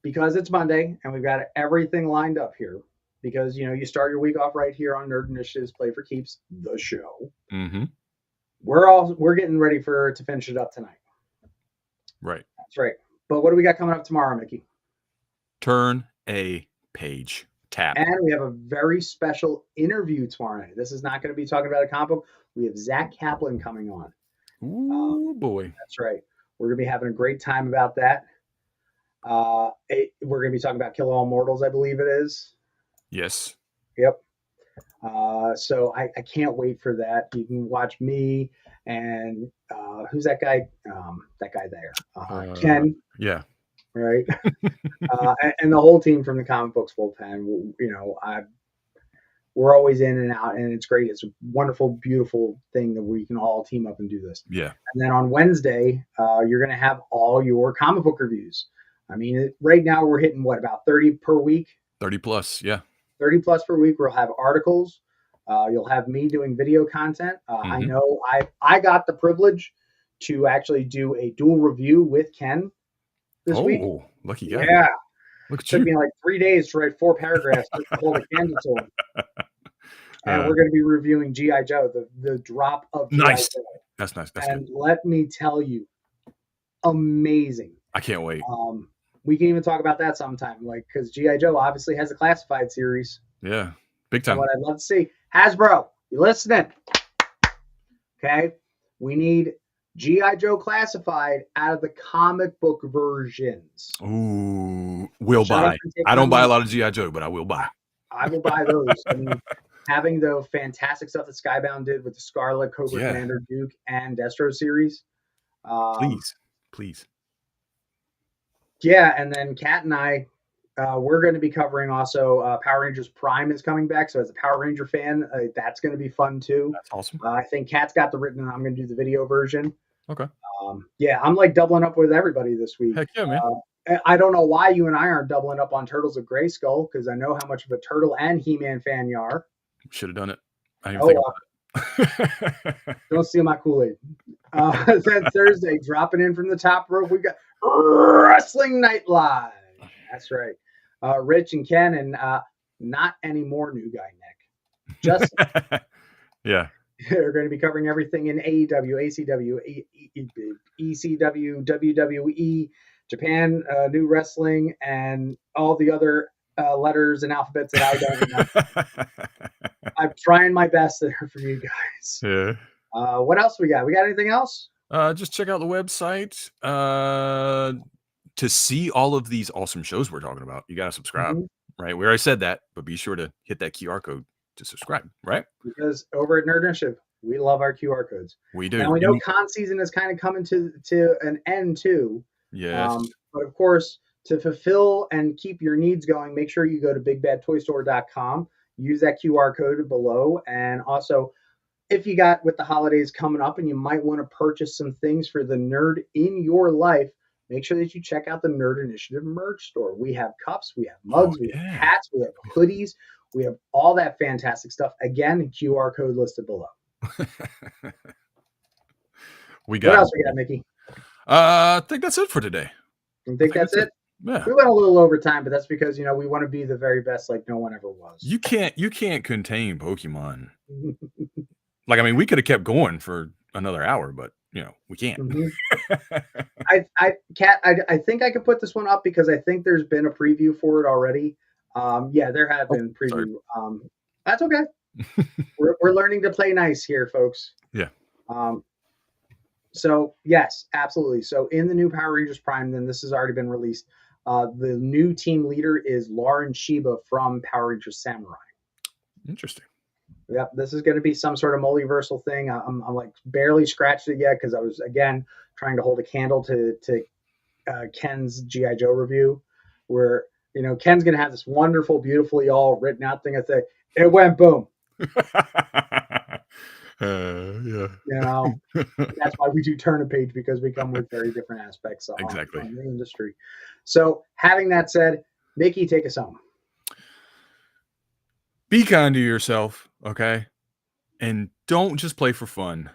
because it's Monday and we've got everything lined up here, because you start your week off right here on Nerd Initiatives Play for Keeps, the show. Mm-hmm. We're getting ready to finish it up tonight. Right. That's right. But what do we got coming up tomorrow, Mickey? Turn a page. Tap. And we have a very special interview tomorrow night. This is not going to be talking about a comic book. We have Zach Kaplan coming on. Ooh, boy. That's right. We're going to be having a great time about that. We're going to be talking about Kill All Mortals, I believe it is. Yes. Yep. So I can't wait for that. You can watch me and who's that guy? That guy there, Ken. Yeah. Right. And the whole team from the Comic Books Bullpen. We're always in and out, and it's great. It's a wonderful, beautiful thing that we can all team up and do this. Yeah. And then on Wednesday, you're going to have all your comic book reviews. I mean, right now we're hitting about 30 per week? 30 plus, yeah. 30 plus per week. We'll have articles. You'll have me doing video content. I know I got the privilege to actually do a dual review with Ken this week. Oh, lucky guy. Yeah. Look at It took you. me like 3 days to write 4 paragraphs just to hold a candle to him. And we're going to be reviewing G.I. Joe, the drop of G.I. Nice. Joe. That's nice. That's And good. let me tell you, amazing. I can't wait. We can even talk about that sometime, because G.I. Joe obviously has a classified series. Yeah, big time. And what I'd love to see, Hasbro, you listening? Okay, we need G.I. Joe classified out of the comic book versions. Ooh, will buy. I don't buy a lot of G.I. Joe, but I will buy. I will buy those. I mean, having the fantastic stuff that Skybound did with the Scarlet, Cobra Commander, Duke, and Destro series. Please. Yeah, and then Kat and I, we're going to be covering also Power Rangers Prime is coming back. So as a Power Ranger fan, that's going to be fun too. That's awesome. I think Kat's got the written, and I'm going to do the video version. Okay. Yeah, I'm like doubling up with everybody this week. Heck yeah, man. I don't know why you and I aren't doubling up on Turtles of Grayskull, because I know how much of a Turtle and He-Man fan you are. Should have done it. I didn't think about it. Don't steal my Kool-Aid. Then Thursday, dropping in from the top rope, we got Wrestling Night Live. That's right. Rich and Ken, and not anymore new guy Nick. Just yeah. They're going to be covering everything in AEW, ACW, ECW, WWE, Japan, New Wrestling, and all the other letters and alphabets that I don't know. I'm trying my best there for you guys. Yeah. What else we got? We got anything else? Just check out the website to see all of these awesome shows we're talking about. You got to subscribe, right? We already said that, but be sure to hit that QR code to subscribe, right? Because over at Nerd Initiative, we love our QR codes. We do. Now we know con season is kind of coming to an end too. Yes. But of course, to fulfill and keep your needs going, make sure you go to bigbadtoystore.com. Use that QR code below. And also, if you got with the holidays coming up and you might want to purchase some things for the nerd in your life, make sure that you check out the Nerd Initiative merch store. We have cups, we have mugs, we have hats, we have hoodies, we have all that fantastic stuff. Again, QR code listed below. What else we got, Mickey? I think that's it for today. You think that's it? Yeah. We went a little over time, but that's because we want to be the very best, like no one ever was. You can't contain Pokemon. Like, I mean, we could have kept going for another hour, but we can't. Kat, I think I could put this one up because I think there's been a preview for it already. Yeah, there have been preview. That's okay. we're learning to play nice here, folks. Yeah. So yes, absolutely. So in the new Power Rangers Prime, then this has already been released. The new team leader is Lauren Shiba from Power Rangers Samurai. Interesting. Yep, this is going to be some sort of multiversal thing. I'm like barely scratched it yet because I was again trying to hold a candle to Ken's G.I. Joe review, where Ken's going to have this wonderful, beautifully all written out thing. I say it went boom. Yeah. That's why we do turn a page, because we come with very different aspects on the industry. So having that said, Mickey, take us home. Be kind to yourself, okay? And don't just play for fun.